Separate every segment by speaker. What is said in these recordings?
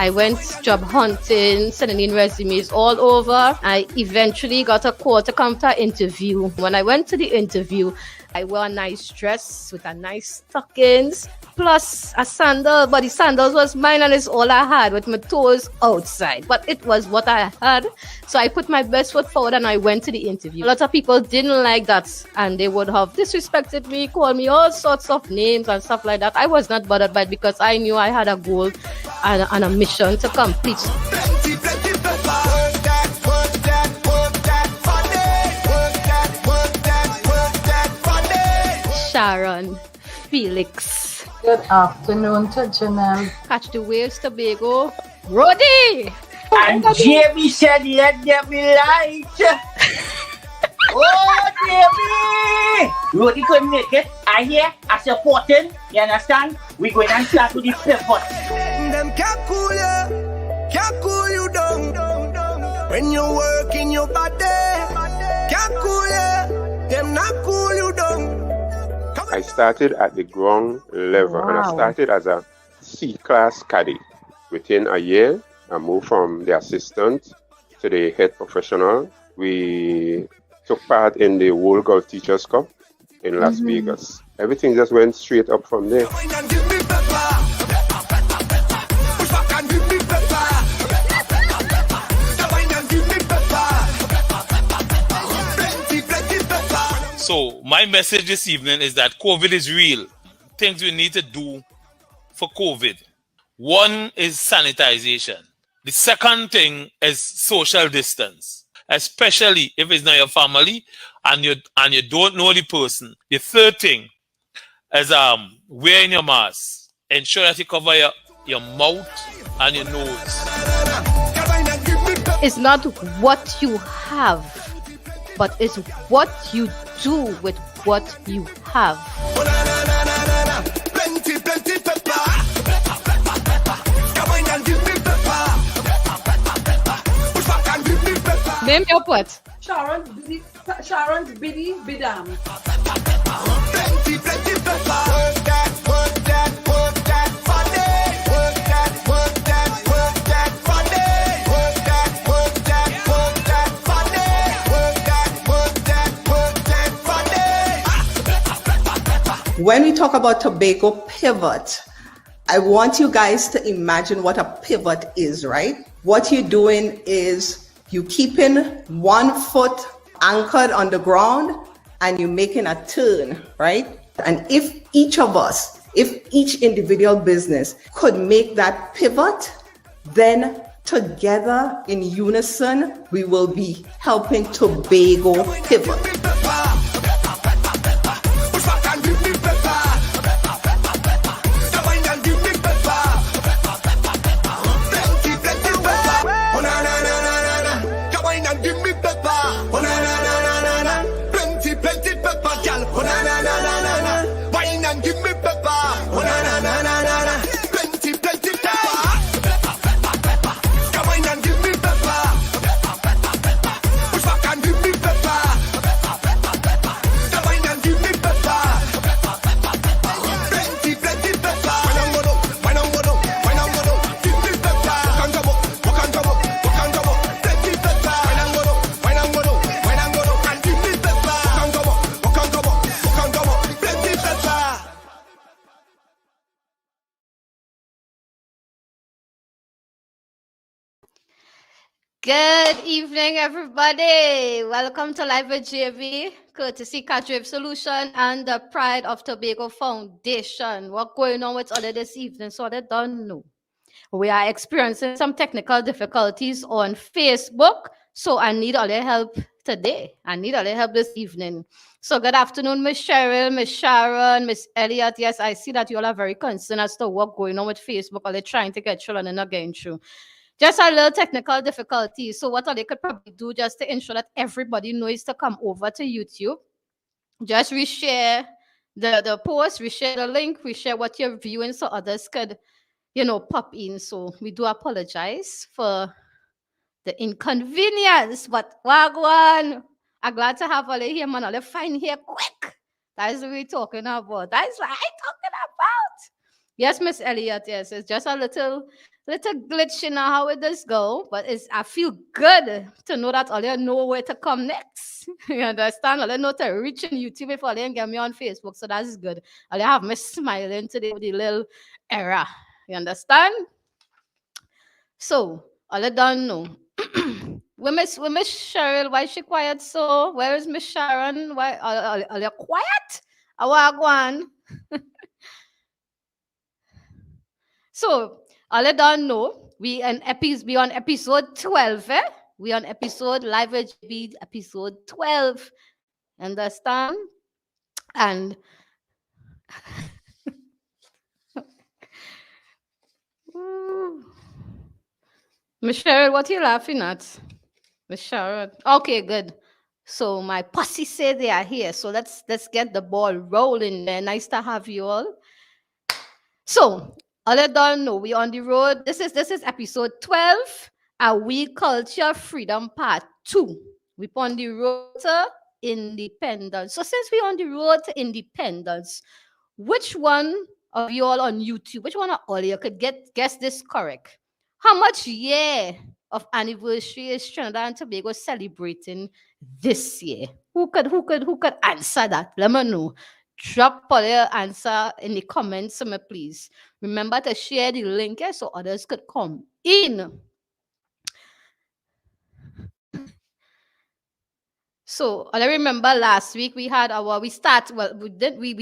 Speaker 1: I went job hunting, sending in resumes all over. I eventually got a call to come to an interview. When I went to the interview, I wore a nice dress with a nice stockings, plus a sandal, but the sandals was mine and it's all I had with my toes outside. But it was what I had. So I put my best foot forward and I went to the interview. A lot of people didn't like that and they would have disrespected me, called me all sorts of names and stuff like that. I was not bothered by it because I knew I had a goal and a mission to complete. Sharon, Felix.
Speaker 2: Good afternoon to Janelle.
Speaker 1: Catch the waves, Tobago. Roddy!
Speaker 3: And Jamie said, let there be light. Oh, Jamie! Roddy couldn't make it. I hear, I support him. You understand? We're going to start with the pivot.
Speaker 4: Them can't cool you. Can't cool you down. When you work in your body. Can't cool you. Them not cool you down.
Speaker 5: I started at the ground level.
Speaker 2: Wow.
Speaker 5: And I started as a C-class caddy. Within a year, I moved from the assistant to the head professional. We took part in the World Golf Teachers Cup in Las Vegas. Everything just went straight up from there.
Speaker 6: So my message this evening is that COVID is real. Things we need to do for COVID. One is sanitization. The second thing is social distance, especially if it's not your family and you don't know the person. The third thing is wearing your mask. Ensure that you cover your mouth and your nose.
Speaker 1: It's not what you have, but it's what you do with what you have.
Speaker 4: Plenty pepper.
Speaker 1: Name your what?
Speaker 2: Sharon's Biddy Bidam.
Speaker 4: Plenty pepper. Work that funny. Work that funny. Work that funny.
Speaker 7: When we talk about Tobago pivot, I want you guys to imagine what a pivot is, right? What you're doing is you keeping one foot anchored on the ground and you're making a turn, right? And if each of us, if each individual business could make that pivot, then together in unison, we will be helping Tobago pivot.
Speaker 1: Good evening, everybody. Welcome to Live with JV, courtesy Cadrib Solution and the Pride of Tobago Foundation. What's going on with all of this evening? So they don't know. We are experiencing some technical difficulties on Facebook, so I need all your help today. I need all your help this evening. So good afternoon, Miss Cheryl, Miss Sharon, Miss Elliott. Yes, I see that you all are very concerned as to what's going on with Facebook. Are they trying to get through and they're not getting through? Just a little technical difficulty. So what they could probably do just to ensure that everybody knows to come over to YouTube, just reshare the post, reshare the link, reshare what you're viewing so others could, pop in. So we do apologize for the inconvenience, but wagwan, I'm glad to have all here, man. All find here quick. That is what we're talking about. That is what I'm talking about. Yes, Miss Elliott, yes. It's just a little little glitch in how it does go, but I feel good to know that all you know where to come next. You understand? All you know to reach in YouTube if all you get me on Facebook, so that's good. All you have me smiling today with the little error. You understand? So, all you don't know. Miss Cheryl, why is she quiet so? Where is Miss Sharon? Why are you quiet? Awagwan. So, all you don't know, we on episode 12, eh? We on episode live HB episode 12. Understand? And Miss Cheryl, what are you laughing at? Miss Sharon. Okay, good. So my posse say they are here. So let's get the ball rolling there. Nice to have you all. So all you don't know, we on the road. This is episode 12, Ahwee Culture Freedom Part 2. We on the road to independence. So since we on the road to independence, which one of you all on YouTube, which one of all you could guess this correct? How much year of anniversary is Trinidad and Tobago celebrating this year? Who could answer that? Let me know. Drop all your answer in the comments, please. Remember to share the link so others could come in. So I remember last week we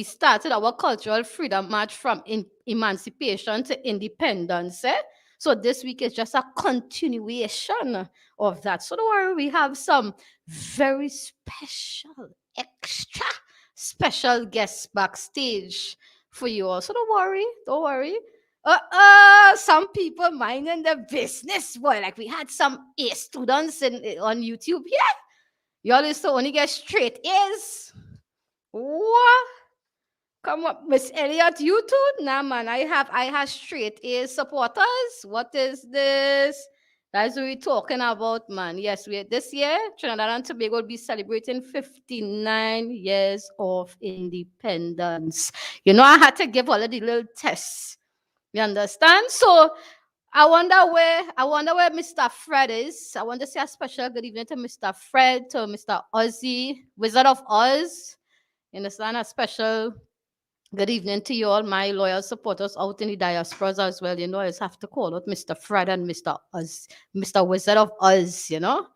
Speaker 1: started our cultural freedom march from emancipation to independence. So this week is just a continuation of that. So don't worry, we have some very extra special guests backstage for you all. So don't worry. Some people minding their business, boy. Like we had some A students on YouTube here. Y'all used to only get straight A's. What? Come up, Miss Elliot, you too? Nah, man, I have straight A supporters. What is this? That's what we're talking about, man. Yes, this year, Trinidad and Tobago will be celebrating 59 years of independence. You know, I had to give all of the little tests. You understand? So I wonder where Mr. Fred is. I want to say a special good evening to Mr. Fred, to Mr. Ozzy, Wizard of Oz. You understand? A special good evening to you all, my loyal supporters out in the diasporas as well. You know, I just have to call out Mr. Fred and Mr. Oz, Mr. Wizard of Oz, you know.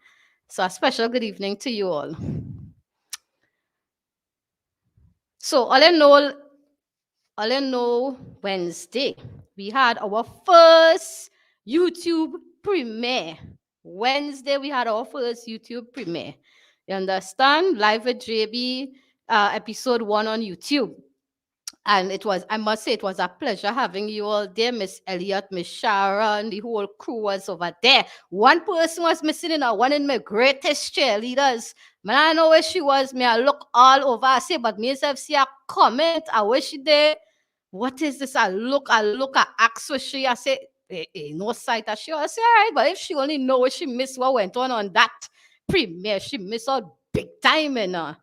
Speaker 1: So a special good evening to you all. So all in all, Wednesday, we had our first YouTube premiere. Wednesday, we had our first YouTube premiere. You understand? Live with JB, episode 1 on YouTube. And I must say, it was a pleasure having you all there, Miss Elliot, Miss Sharon, the whole crew was over there. One person was missing one of my greatest cheerleaders. Man, I know where she was. Me, I look all over. I say, but me, I see a comment. I wish she did. What is this? I look, I ask for she. I say, no sight. I say, all right, but if she only know what she missed, what went on that premiere, she missed out big time, you know.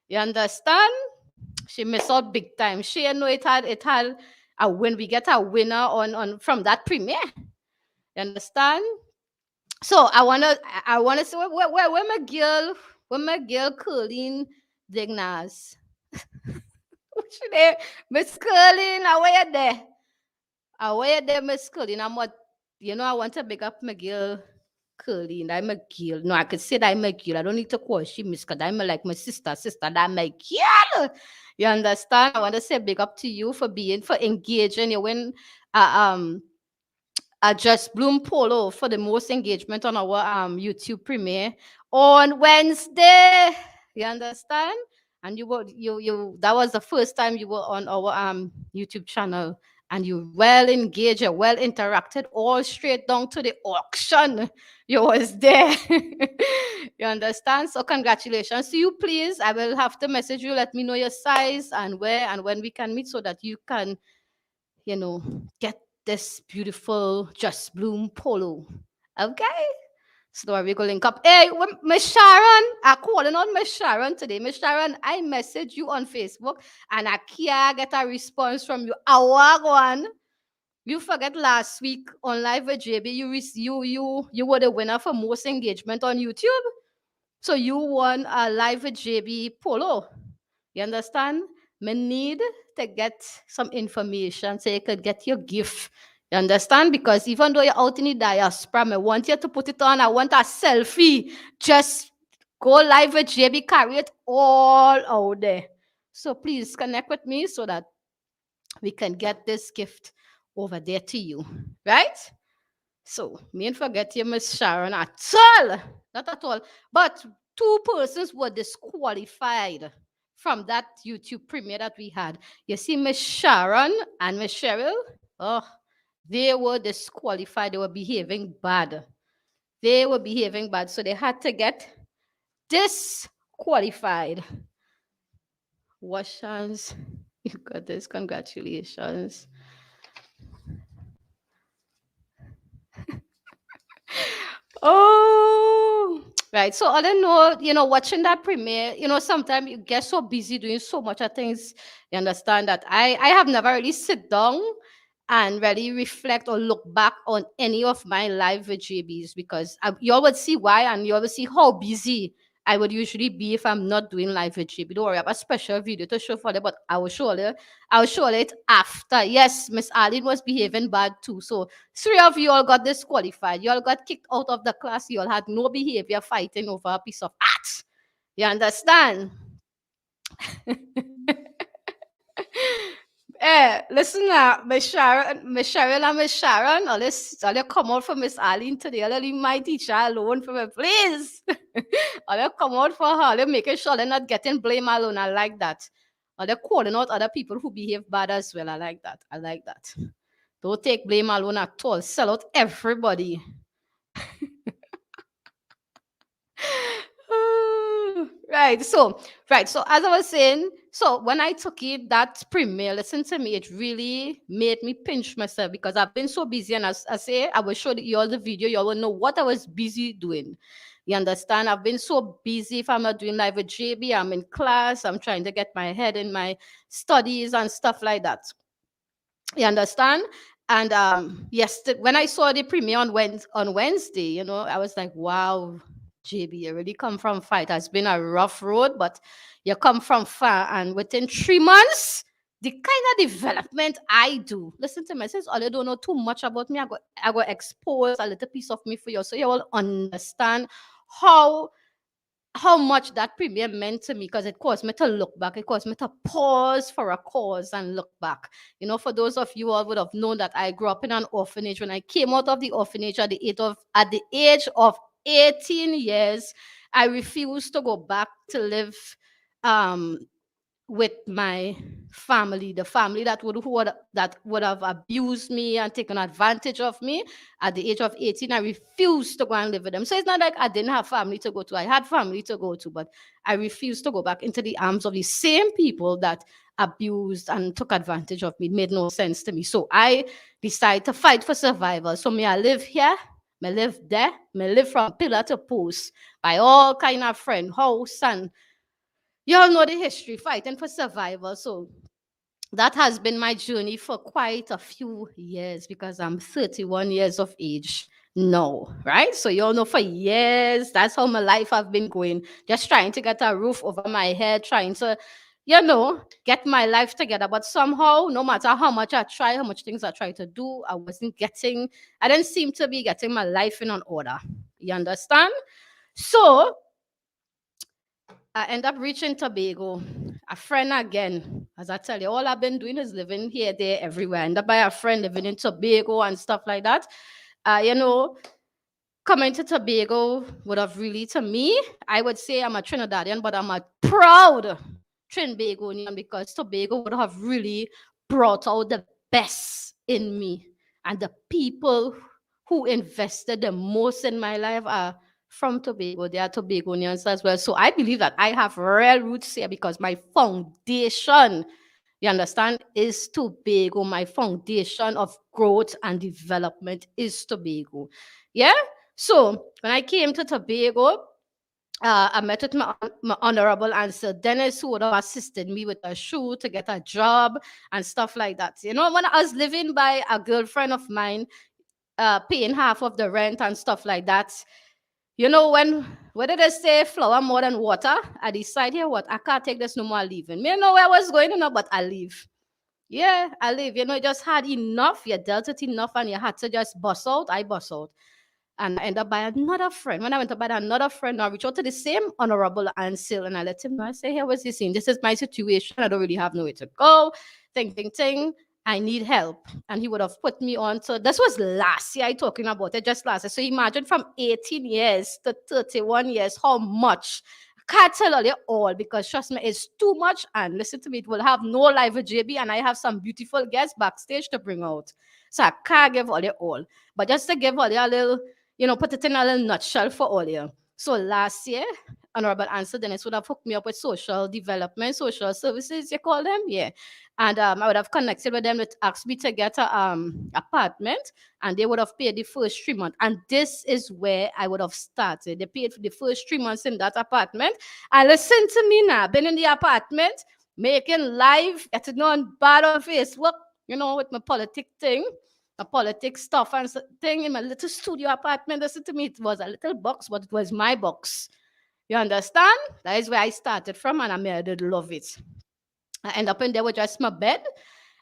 Speaker 1: You understand? She missed out big time. She know it had a win. We get a winner on from that premiere. You understand? So I wanna say where my girl Colleen Dignas. What's she there? Miss Colleen, where you there? Where you there, Miss Colleen? I want to big up my girl Colleen. I'm a girl. No, I could say that I'm a girl. I don't need to call she Miss because I'm like my sister, that my girl. You understand? I want to say big up to you for engaging. You win a Just Bloom Polo for the most engagement on our YouTube premiere on Wednesday. You understand? And you that was the first time you were on our YouTube channel, and you well engaged, you well interacted all straight down to the auction. You was there. You understand? So congratulations to you. Please, I will have to message you. Let me know your size and where and when we can meet so that you can, get this beautiful Just Bloom Polo. Okay? So we're going to link up. Hey, Miss Sharon, I'm calling on Miss Sharon today. Miss Sharon, I messaged you on Facebook and I can't get a response from you. One. You forget last week on Live with JB, you were the winner for most engagement on YouTube. So you won a Live with JB polo. You understand? Me need to get some information so you could get your gift. You understand? Because even though you're out in the diaspora, I want you to put it on. I want a selfie. Just go live with JB, carry it all out there. So please connect with me so that we can get this gift over there to you. Right? So, me and forget you, Miss Sharon, at all. Not at all. But two persons were disqualified from that YouTube premiere that we had. You see, Miss Sharon and Miss Cheryl, oh, they were disqualified. They were behaving bad. They were behaving bad. So they had to get disqualified. Washans, you got this. Congratulations. Oh, right. So I don't know, watching that premiere, sometimes you get so busy doing so much of things. You understand that I have never really sit down and really reflect or look back on any of my live with JBs because you all would see why and you all would see how busy I would usually be if I'm not doing live with JB. Don't worry, I have a special video to show for them, but I will show it after. Yes, Miss Arlene was behaving bad too. So 3 of you all got disqualified. You all got kicked out of the class. You all had no behavior fighting over a piece of art. You understand? Listen now, Miss Sharon and Miss Sharon, all you come out for Miss Arlene today. I'll leave my teacher alone for me, please. All you come out for her. They're making sure they're not getting blame alone. I like that. Or they're calling out other people who behave bad as well. I like that. I like that. Don't take blame alone at all. Sell out everybody. Right. So as I was saying, so when I took it, that premiere, listen to me, it really made me pinch myself because I've been so busy. And as I say, I will show you all the video. You all will know what I was busy doing. You understand? I've been so busy. If I'm not doing live with JB, I'm in class. I'm trying to get my head in my studies and stuff like that. You understand? And when I saw the premiere on Wednesday, I was like, wow, JB, you really come from fight. It's been a rough road, but you come from far. And within 3 months, the kind of development I do. Listen to me, since all you don't know too much about me, I go expose a little piece of me for you so you will understand how much that premiere meant to me because it caused me to look back. It caused me to pause for a cause and look back. For those of you all would have known that I grew up in an orphanage. When I came out of the orphanage at the age of 18 years, I refused to go back to live with my family, the family that would have abused me and taken advantage of me at the age of 18. I refused to go and live with them. So it's not like I didn't have family to go to. I had family to go to, but I refused to go back into the arms of the same people that abused and took advantage of me. It made no sense to me. So I decided to fight for survival. So I live here, I live there, I live from pillar to post by all kind of friend, house, and you all know the history, fighting for survival. So that has been my journey for quite a few years because I'm 31 years of age now, right? So you all know for years, that's how my life have been going. Just trying to get a roof over my head, trying to, get my life together. But somehow, no matter how much I try, how much things I try to do, I didn't seem to be getting my life in an order. You understand? So I end up reaching Tobago. A friend again. As I tell you, all I've been doing is living here, there, everywhere. I end up by a friend living in Tobago and stuff like that. Coming to Tobago would have really, to me, I would say I'm a Trinidadian, but I'm a proud Trinbagonian because Tobago would have really brought out the best in me. And the people who invested the most in my life are from Tobago. They are Tobagonians as well. So I believe that I have real roots here because my foundation, you understand, is Tobago. My foundation of growth and development is Tobago. Yeah? So when I came to Tobago, I met with my honorable answer Dennis, who would have assisted me with a shoe to get a job and stuff like that. You know, when I was living by a girlfriend of mine, paying half of the rent and stuff like that. You know, when did they say flour more than water? I decide here what I can't take this no more leaving. Me know where I was going, but I leave. Yeah, I leave. You know, you just had enough, you dealt it enough, and you had to just bust out. I bust out. And I end up by another friend. When I went to buy another friend, I reached out to the same honorable Ansel and I let him know. I say, hey, what's this saying? This is my situation. I don't really have nowhere to go. Ting. I need help. And he would have put me on. So this was last year I talking about it, just last year. So imagine from 18 years to 31 years, how much. I can't tell you all because trust me, it's too much. And listen to me, it will have no live with JB and I have some beautiful guests backstage to bring out. So I can't give all you all. But just to give all you a little, put it in a little nutshell for all you. So last year, Honorable Ansel Dennis would have hooked me up with social development, social services, you call them, yeah. And I would have connected with them to ask me to get a apartment, and they would have paid the first 3 months. And this is where I would have started. They paid for the first 3 months in that apartment. And listen to me now, been in the apartment, making live, getting on bad on Facebook, with my politic thing. A politics stuff and thing in my little studio apartment. Listen to me, it was a little box, but it was my box. You understand? That is where I started from, and I did love it. I end up in there with just my bed.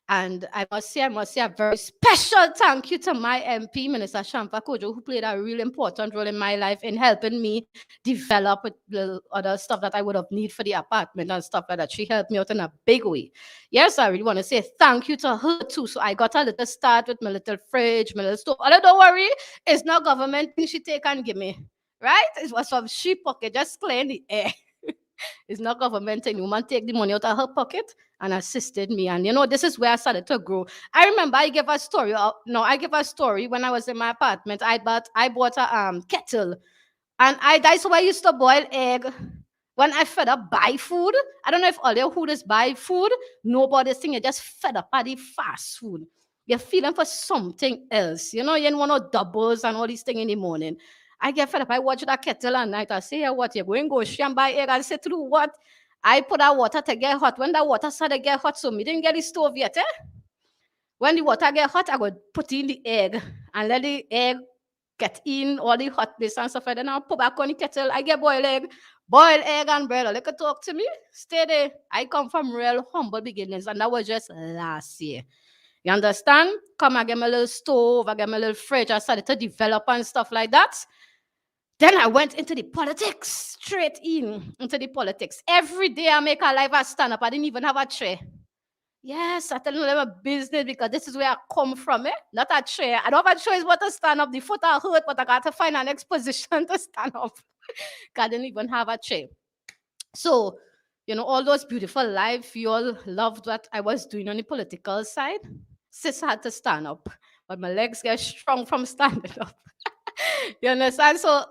Speaker 1: And I must say a very special thank you to my MP, Minister Shamfa Kojo, who played a really important role in my life in helping me develop with the other stuff that I would have need for the apartment and stuff like that. She helped me out in a big way. Yes, I really want to say thank you to her too. So I got a little start with my little fridge, my little stove. Although don't worry, it's not government thing she take and give me. Right? It was from she pocket, just clear in the air. It's not government thing. Woman take the money out of her pocket and assisted me. And this is where I started to grow. I remember I gave a story. I gave a story when I was in my apartment. I bought a kettle. And that's why I used to boil egg. When I fed up buy food, I don't know if all your hooders buy food. Nobody's thing, you just fed up by the fast food. You're feeling for something else. You don't want no doubles and all these things in the morning. I get fed up. I watch that kettle at night. I say, yeah, what, you're going to go sham by egg? I say, through what? I put that water to get hot. When that water started to get hot, so me didn't get the stove yet, When the water get hot, I would put in the egg and let the egg get in all the hotness and stuff like that. Then I'll put back on the kettle. I get boiled egg and bread. Look at talk to me. Stay there. I come from real humble beginnings, and that was just last year. You understand? Come, I get my little stove, I get my little fridge. I started to develop and stuff like that. Then I went into the politics, straight into the politics. Every day I make a life, I stand up. I didn't even have a chair. Yes, I tell them a business because this is where I come from, Not a chair. I don't have a choice but to stand up. The foot I hurt, but I got to find an next position to stand up. I didn't even have a chair. So, all those beautiful life, you all loved what I was doing on the political side. Sis had to stand up, but my legs get strong from standing up. You understand? So,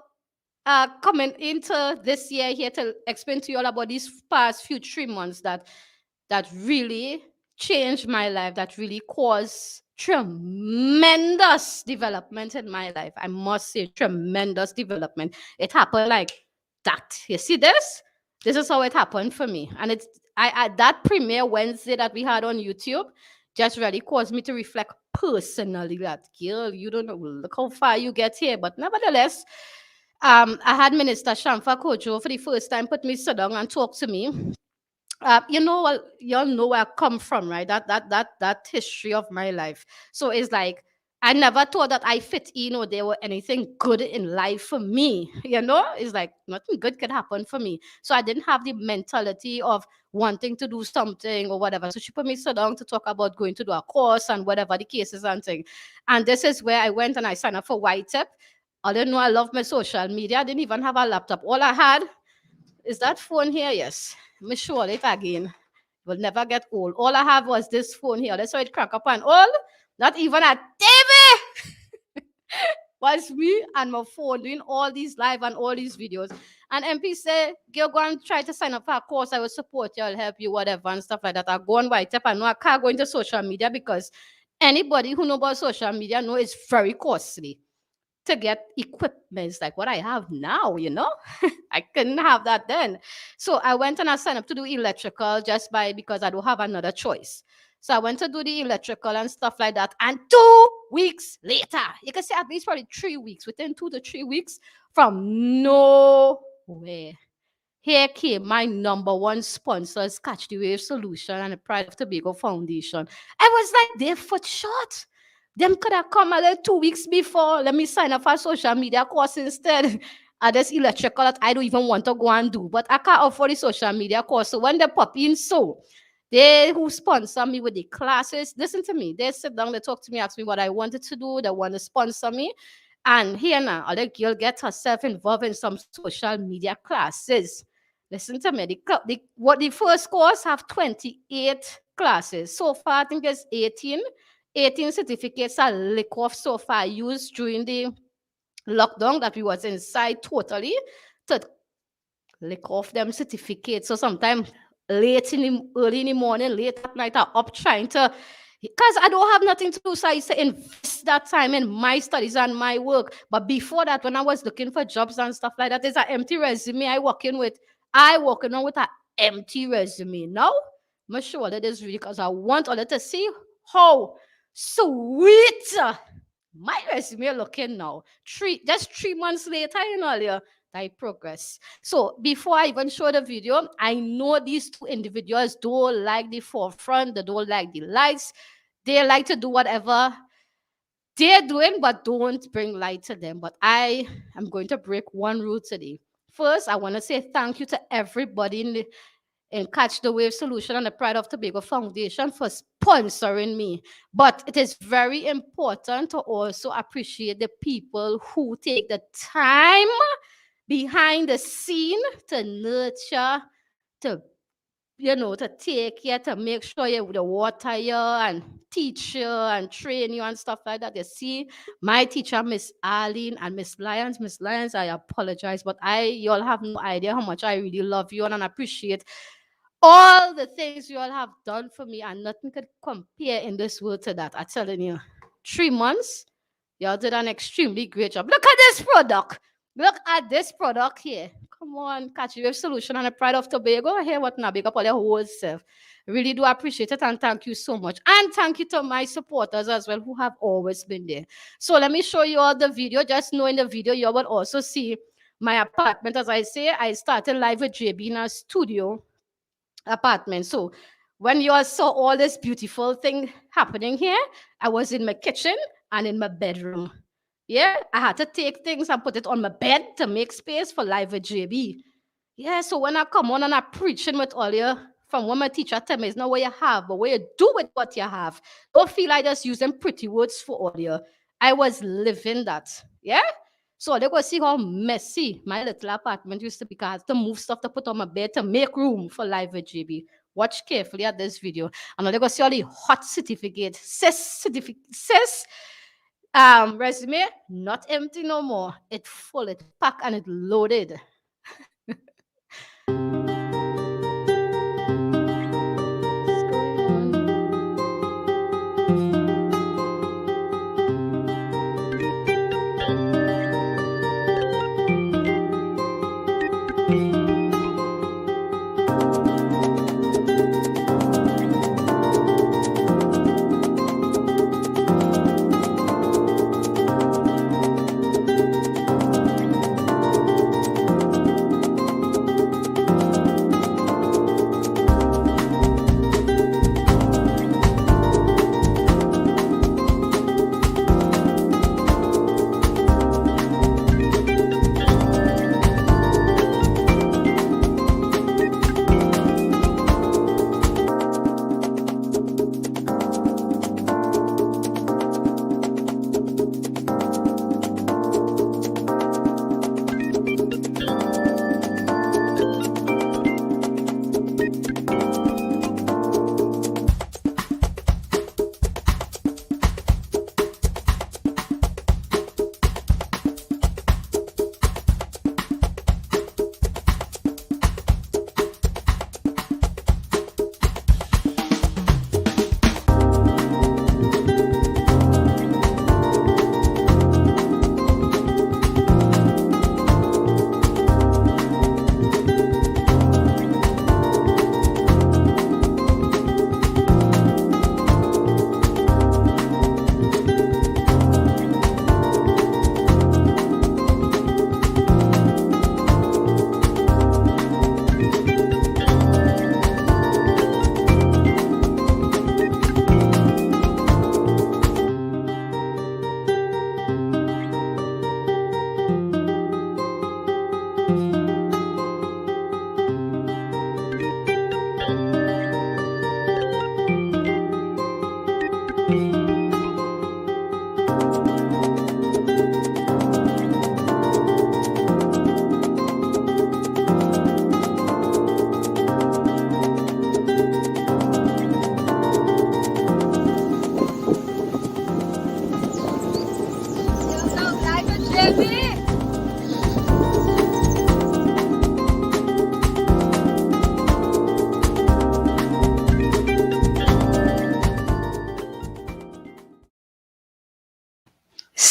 Speaker 1: coming into this year here to explain to you all about these past few 3 months that really changed my life, that really caused tremendous development in my life. I must say, tremendous development. It happened like that. You see this? This is how it happened for me. And it's that premiere Wednesday that we had on YouTube just really caused me to reflect personally that, girl, you don't know, look how far you get here. But nevertheless, I had Minister Shamfa Kojo for the first time put me sit down and talk to me. You all know where I come from, right? That history of my life. So it's like I never thought that I fit in or there were anything good in life for me. It's like nothing good could happen for me. So I didn't have the mentality of wanting to do something or whatever. So she put me sit down to talk about going to do a course and whatever the case is and thing. And this is where I went and I signed up for YTEP. I didn't know I love my social media. I didn't even have a laptop. All I had is that phone here, yes. Let me show it again. Will never get old. All I have was this phone here. That's why it crack up and all. Not even a TV. Was me and my phone doing all these live and all these videos. And MP said, go and try to sign up for a course. I will support you, I'll help you, whatever, and stuff like that. I go on YTEP and no, I can't go into social media because anybody who knows about social media know it's very costly. to get equipment like what I have now, I couldn't have that then. So I went and I signed up to do electrical because I don't have another choice. So I went to do the electrical and stuff like that. And 2 weeks later, you can say at least probably 3 weeks, within 2 to 3 weeks, from nowhere, here came my number one sponsors, Catch the Wave Solution and the Pride of Tobago Foundation. I was like, their foot short. Them could have come a little 2 weeks before. Let me sign up for a social media course instead. This electrical that I don't even want to go and do. But I can't afford the social media course. So when they pop in, they who sponsor me with the classes, listen to me. They sit down, they talk to me, ask me what I wanted to do. They want to sponsor me. And here now, the girl gets herself involved in some social media classes. Listen to me. The first course have 28 classes. So far, I think there's 18 certificates are lick off so far used during the lockdown that we was inside totally to lick off them certificates. So sometimes early in the morning, late at night, I'm up trying to, because I don't have nothing to do, so I used to invest that time in my studies and my work. But before that, when I was looking for jobs and stuff like that, there's an empty resume I walking on with an empty resume. Now, I'm sure that is really because I want all to see how sweet my resume looking now. Just 3 months later, I progress. So before I even show the video, I know these two individuals don't like the forefront, they don't like the lights. They like to do whatever they're doing, but don't bring light to them. But I am going to break one rule today. First, I want to say thank you to everybody in Catch the Wave Solution and the Pride of Tobago Foundation for sponsoring me. But it is very important to also appreciate the people who take the time behind the scene to nurture, to take care, to make sure you water you and teach you and train you and stuff like that. You see, my teacher, Miss Arlene and Miss Lyons, I apologize, but you all have no idea how much I really love you and appreciate all the things you all have done for me, and nothing could compare in this world to that. I'm telling you, 3 months, y'all did an extremely great job. Look at this product. Look at this product here. Come on, Catch the Wave Solution and the Pride of Tobago. Here, what now? Big up all your whole self. Really do appreciate it, and thank you so much. And thank you to my supporters as well, who have always been there. So let me show you all the video. Just know in the video, you will also see my apartment. As I say, I started live with JB in a studio apartment. So when you all saw all this beautiful thing happening here, I was in my kitchen and in my bedroom. Yeah, I had to take things and put it on my bed to make space for live with JB. Yeah, so when I come on and I'm preaching with all you, from what my teacher tell me, it's not what you have, but what you do with what you have. Don't feel like just using pretty words for all you. I was living that. Yeah? So they go see how messy my little apartment used to be, because I had to move stuff to put on my bed to make room for live with JB. Watch carefully at this video. And they go see all the hot certificate. Sis resume, not empty no more. It's full, it's packed, and it's loaded.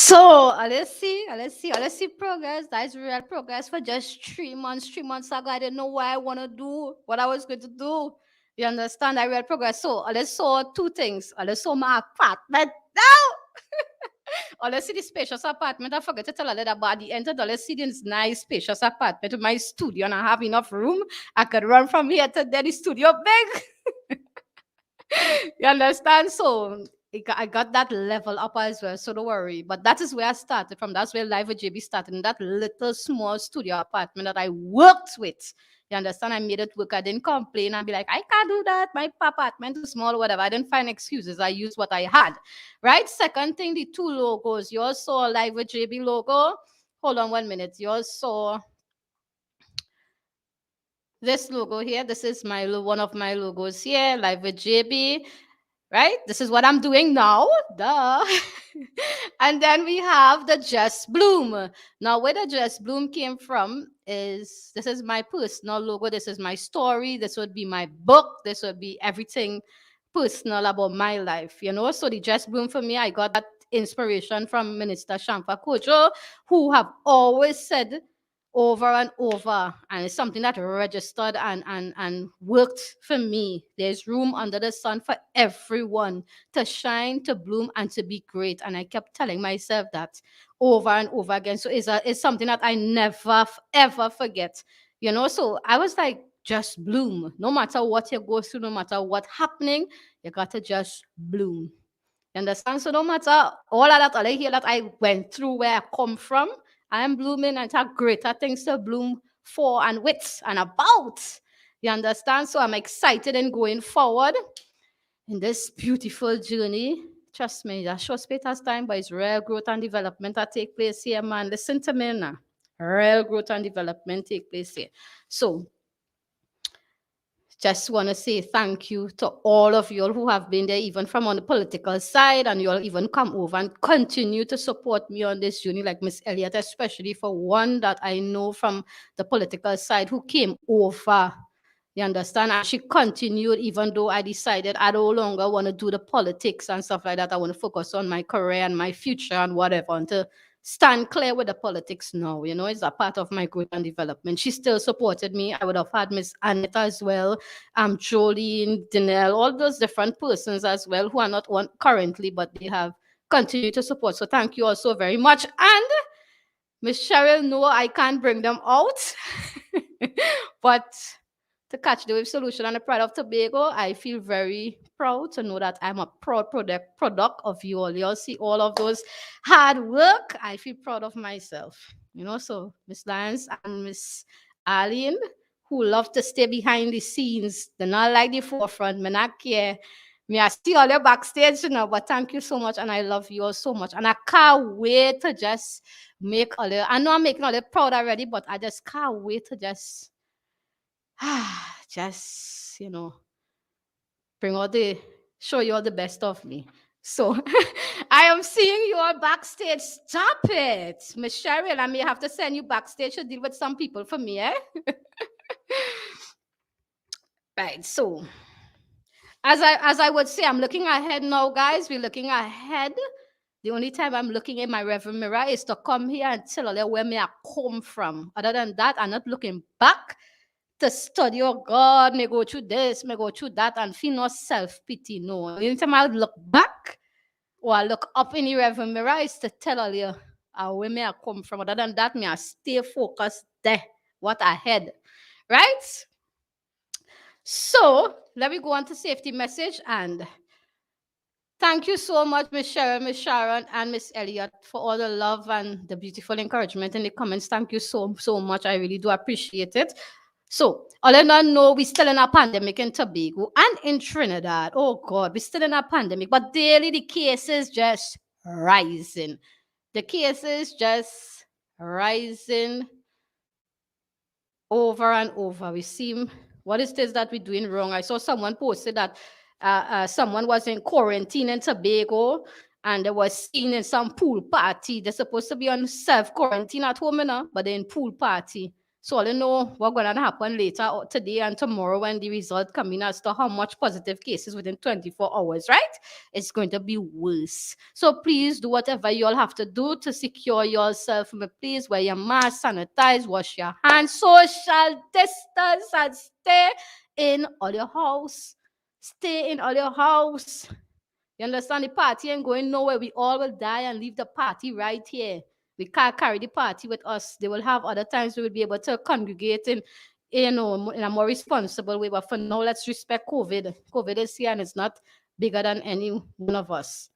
Speaker 1: So let's see progress. That is real progress for just 3 months. 3 months ago, I didn't know what I want to do, what I was going to do. You understand? I real progress. So let's saw two things. Let's saw my apartment now. Let's see the spacious apartment. I forget to tell her that about the end. Let's see this nice spacious apartment with my studio, and I have enough room. I could run from here to there. The studio big. You understand? So I got that level up as well. So don't worry. But that is where I started from. That's where Live with JB started, in that little small studio apartment that I worked with. You understand? I made it work. I didn't complain. I'd be like, I can't do that. My apartment is small, whatever. I didn't find excuses. I used what I had. Right? Second thing, the two logos. You also saw a Live with JB logo. Hold on 1 minute. You also saw this logo here. This is my one of my logos here, Live with JB. Right? This is what I'm doing now. Duh. And then we have the Just Bloom. Now, where the Just Bloom came from is this is my personal logo. This is my story. This would be my book. This would be everything personal about my life, you know. So the Just Bloom for me, I got that inspiration from Minister Shamfa Kojo, who have always said over and over, and it's something that registered and worked for me. There's room under the sun for everyone to shine, to bloom, and to be great. And I kept telling myself that over and over again. So it's something that I never ever forget. You know, so I was like, just bloom. No matter what you go through, no matter what happening, you got to just bloom. You understand? So no matter all of that, all I hear that I went through, where I come from, I am blooming and have greater things to bloom for and with and about. You understand? So I'm excited and going forward in this beautiful journey. Trust me, a short space of time, but it's real growth and development that take place here, man. Listen to me now. Real growth and development take place here. So just want to say thank you to all of you all who have been there, even from on the political side, and you all even come over and continue to support me on this journey, like Miss Elliott, especially for one that I know from the political side who came over. You understand? And she continued, even though I decided I no longer want to do the politics and stuff like that. I want to focus on my career and my future and whatever, and to stand clear with the politics now. You know, it's a part of my growth and development. She still supported me. I would have had Miss Annette as well, Jolene, Danelle, all those different persons as well who are not on currently, but they have continued to support. So thank you all so very much. And Miss Cheryl, no, I can't bring them out, but to catch the wave solution and the pride of Tobago, I feel very proud to know that I'm a proud product of you all. You all see all of those hard work. I feel proud of myself. You know, so Miss Lance and Miss Arlene, who love to stay behind the scenes, they're not like the forefront, me not care. Me, I see all your backstage, you know, but thank you so much, and I love you all so much. And I can't wait to just make all the, I know I'm making all the proud already, but I just can't wait to just just bring all the show you all the best of me. So I am seeing you all backstage. Stop it, Miss Cheryl. I may have to send you backstage to deal with some people for me, eh? Right. So as I would say, I'm looking ahead now, guys. We're looking ahead. The only time I'm looking in my rearview mirror is to come here and tell you where me I come from. Other than that, I'm not looking back to study, oh God, may go through this, may go through that, and feel no self-pity. No. Anytime I look back or I look up in the rearview mirror is to tell you where may I come from. Other than that, me I stay focused there, what ahead. Right? So let me go on to safety message, and Thank you so much, Miss Sharon, Miss Sharon, and Miss Elliott, for all the love and the beautiful encouragement in the comments. Thank you so much. I really do appreciate it. So, all I know, we're still in a pandemic in Tobago and in Trinidad. Oh God, we're still in a pandemic, but daily the cases just rising. The cases just rising over and over. We seem, what is this that we're doing wrong? I saw someone posted that someone was in quarantine in Tobago and they was seen in some pool party. They're supposed to be on self-quarantine at home, but they're in pool party. So I don't know what's going to happen later or today and tomorrow when the result come in as to how much positive cases within 24 hours, right? It's going to be worse. So please do whatever you all have to do to secure yourself. Please wear your mask, sanitize, wash your hands, social distance, and stay in all your house. Stay in all your house. You understand? The party ain't going nowhere. We all will die and leave the party right here. We can't carry the party with us. They will have other times we will be able to congregate in a more responsible way. But for now, let's respect COVID. COVID is here and it's not bigger than any one of us.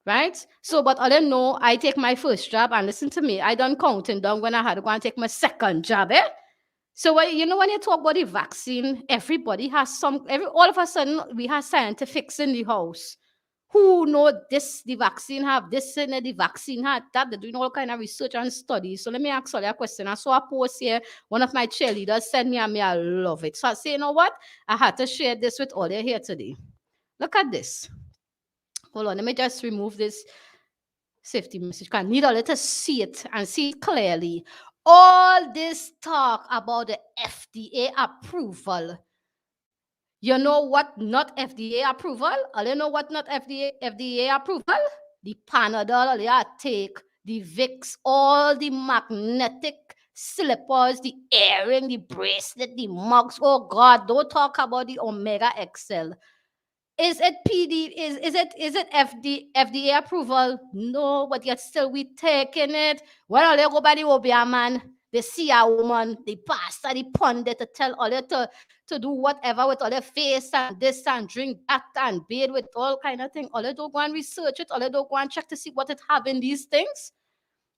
Speaker 1: Right? So, but I don't know. I take my first job and listen to me. I done counting down when I had to go and take my second job, eh? So when you talk about the vaccine, everybody has all of a sudden we have scientifics in the house who know this, the vaccine have this and the vaccine had that. They're doing all kind of research and studies. So let me ask you a question. I saw a post here. One of my cheerleaders sent me and me, I love it. So I say, you know what? I had to share this with all you here today. Look at this. Hold on, let me just remove this safety message. I need all to see it and see it clearly. All this talk about the FDA approval. You know what not FDA approval? You know what not FDA approval? The Panadol, they take, the Vicks, all the magnetic slippers, the earring, the bracelet, the mugs. Oh God, don't talk about the Omega XL. Is it PD? Is it FDA approval? No, but yet still we taking it. When all you go by the Obia man, they see a woman, the pastor, the pundit to tell all you to do whatever with all your face and this and drink that and bathe with all kind of thing. All you don't go and research it. All you don't go and check to see what it have in these things.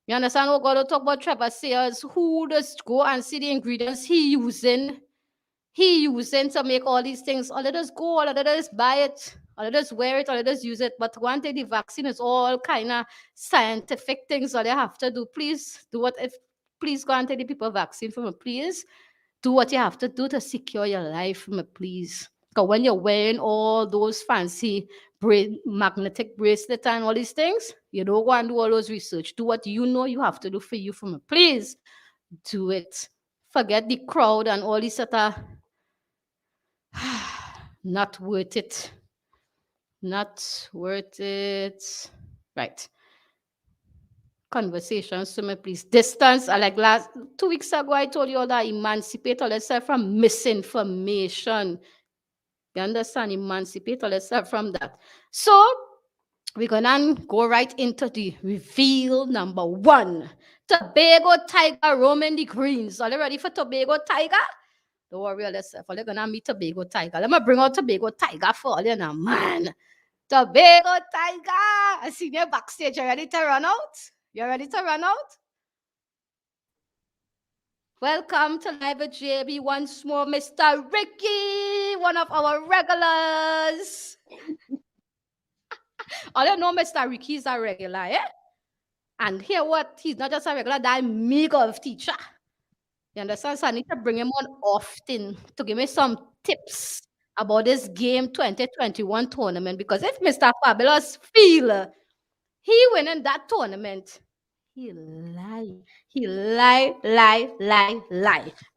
Speaker 1: You understand? We're going to talk about Trevor Sayers, who does go and see the ingredients he using to make all these things. All of us go, all of us buy it, all of us wear it, all of us use it. But one thing, the vaccine is all kind of scientific things all you have to do. Please do please go and take the people vaccine for me, please. Do what you have to do to secure your life for me, please. Because when you're wearing all those fancy magnetic bracelets and all these things, you don't go and do all those research. Do what you know you have to do for you for me, please. Do it. Forget the crowd and all these other not worth it. Not worth it. Right. Conversations to me, please. Distance. I like 2 weeks ago, I told you all that emancipate yourself from misinformation. You understand? Emancipate yourself from that. So we're gonna go right into the reveal number 1. Tobago tiger roaming the greens. Are you ready for Tobago tiger? Don't worry about yourself. You're gonna meet Tobago tiger. Let me bring out Tobago tiger for you now, man. Tobago tiger. I see you backstage. You ready to run out? You ready to run out? Welcome to Live at JB once more, Mr. Ricky, one of our regulars. All you know, Mr. Ricky is a regular, eh? And hear what? He's not just a regular, that mega of teacher. You understand? So I need to bring him on often to give me some tips about this game 2021 tournament. Because if Mr. Fabulous feel he winning that tournament, he lie. He lie.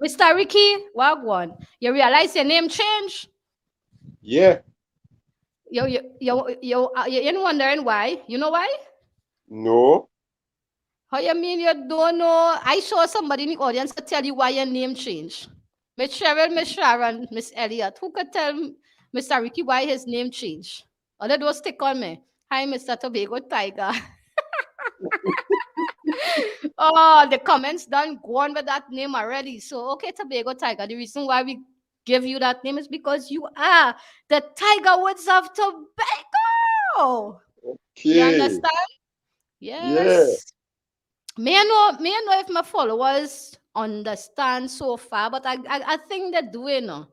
Speaker 1: Mr. Ricky, Wagwan, you realize your name change?
Speaker 5: Yeah.
Speaker 1: You're wondering why? You know why?
Speaker 5: No.
Speaker 1: How you mean you don't know? I saw somebody in the audience to tell you why your name changed. Miss Cheryl, Miss Sharon, Miss Elliott. Who could tell Mr. Ricky why his name changed? All of those stick on me. Hi, Mr. Tobago Tiger. Oh, the comments done go on with that name already. So, okay, Tobago Tiger. The reason why we give you that name is because you are the Tiger Woods of Tobago. Wow. You
Speaker 5: Okay.
Speaker 1: understand?
Speaker 5: Yeah.
Speaker 1: Yes. May I know if my followers understand so far, but I think they do, you know.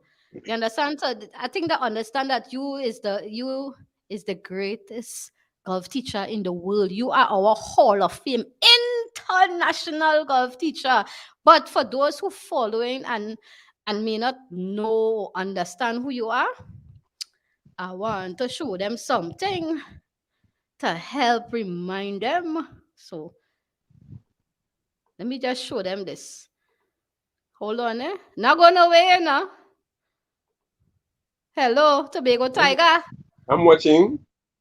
Speaker 1: You understand? So I think they understand that you is the greatest golf teacher in the world. You are our Hall of Fame international golf teacher. But for those who following and may not know understand who you are, I want to show them something to help remind them. So let me just show them this. Hold on, eh? Not going away, now. Hello, Tobago
Speaker 5: I'm,
Speaker 1: Tiger.
Speaker 5: I'm watching.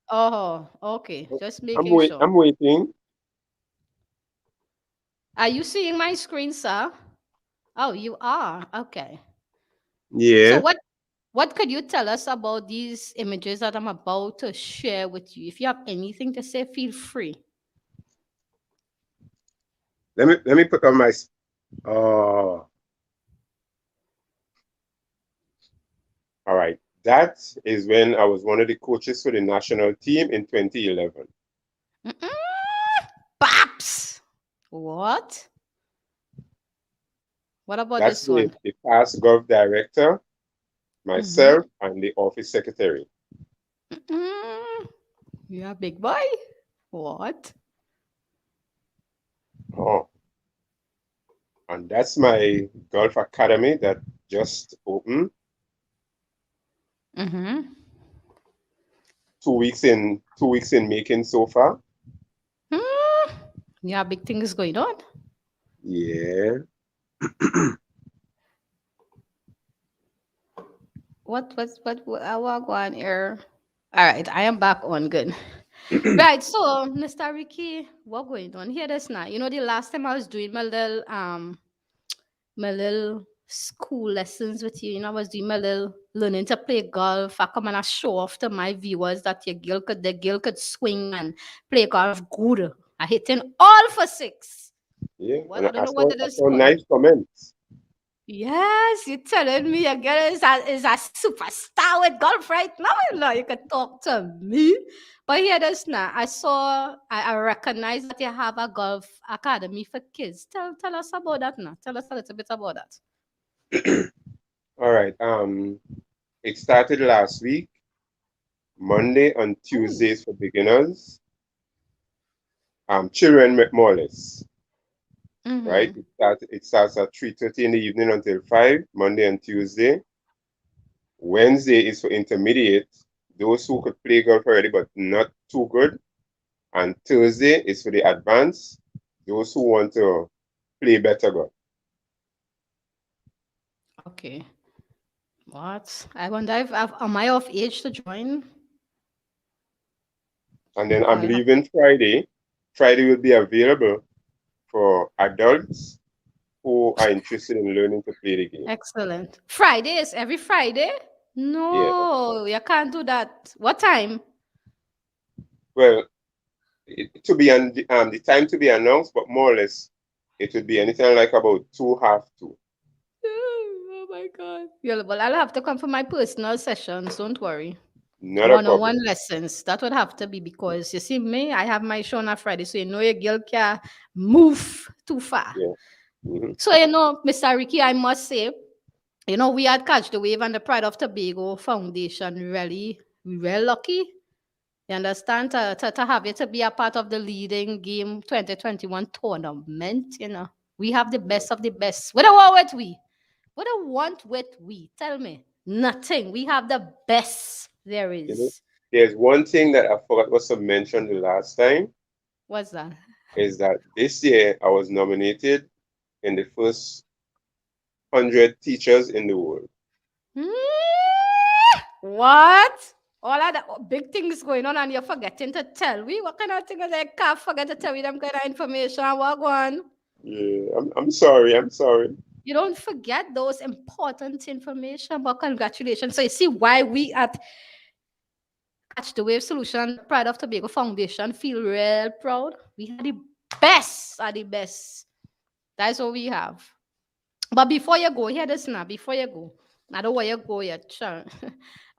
Speaker 1: Oh, okay. Just making sure.
Speaker 5: I'm waiting.
Speaker 1: Are you seeing my screen, sir? Oh, you are. Okay. So
Speaker 5: Yeah.
Speaker 1: what could you tell us about these images that I'm about to share with you? If you have anything to say, feel free.
Speaker 5: Let me put on my. Oh, all right. That is when I was one of the coaches for the national team in 2011.
Speaker 1: Mm-mm. Paps. What? What about
Speaker 5: That's
Speaker 1: this one?
Speaker 5: the past golf director,
Speaker 1: Mm-hmm.
Speaker 5: myself, and the office secretary.
Speaker 1: Mm-mm. Yeah, big boy. What?
Speaker 5: Oh, and that's my golf academy that just opened
Speaker 1: Mm-hmm.
Speaker 5: 2 weeks in making so far.
Speaker 1: Hmm. Yeah, big things going on.
Speaker 5: Yeah.
Speaker 1: What I walk on here. All right, I am back on good. Right, so Mr. Ricky, what going on here this now? You know, the last time I was doing my little school lessons with you, I was doing my little learning to play golf. I come and I show off to my viewers that the girl could swing and play golf good. I hitting all for six.
Speaker 5: Yeah.
Speaker 1: What
Speaker 5: And
Speaker 1: I don't know what it
Speaker 5: I
Speaker 1: is
Speaker 5: saw
Speaker 1: called.
Speaker 5: nice comments.
Speaker 1: Yes, you're telling me a girl is a superstar with golf right now. You can talk to me. But here this now. I recognize that you have a golf academy for kids. Tell us about that now. Tell us a little bit about that.
Speaker 5: All right. It started last week, Monday and
Speaker 1: Oh.
Speaker 5: Tuesdays for beginners. Children more or less. Right?
Speaker 1: Mm-hmm.
Speaker 5: It starts at 3:30 in the evening until 5, Monday and Tuesday. Wednesday is for intermediate, those who could play golf already but not too good. And Thursday is for the advanced, those who want to play better golf.
Speaker 1: Okay. What? I wonder if am I of age to join?
Speaker 5: And then I'm
Speaker 1: I'll have
Speaker 5: leaving Friday. Friday will be available for adults who are interested in learning to play the game.
Speaker 1: excellent. Fridays, every Friday?
Speaker 5: Yeah.
Speaker 1: No, you can't do that. What time?
Speaker 5: Well, to be the time to be announced, but more or less it would be anything like about 2:30.
Speaker 1: Oh my God. Yeah, well, I'll have to come for my personal sessions. Don't worry.
Speaker 5: Not a
Speaker 1: One-on-one
Speaker 5: problem.
Speaker 1: lessons. That would have to be because you see me, I have my show on a Friday, so you know your girl can move too far.
Speaker 5: Yeah. Hmm.
Speaker 1: So Mr. Ricky, I must say, we had Catch the Wave and the Pride of Tobago Foundation. Really, we were lucky. You understand? To have you to be a part of the leading game 2021 tournament. We have the best of the best. What do want with we? What do want with we? Tell me. Nothing. We have the best there
Speaker 5: You know,
Speaker 1: is.
Speaker 5: there's one thing that I forgot was to mention the last time
Speaker 1: What's that?
Speaker 5: is that this year I was nominated in the first 100 teachers in the world.
Speaker 1: What? All of that big things going on, and you're forgetting to tell me. What kind of thing is I can't forget to tell you them kind of information? What one?
Speaker 5: Yeah, I'm sorry. I'm sorry.
Speaker 1: You don't forget those important information, but congratulations. So you see why we at Catch the Wave Solution, Pride of Tobago Foundation, feel real proud. We are the best, are the best. That's what we have. But before you go, hear this now. Before you go, I don't want you go yet, Sharon.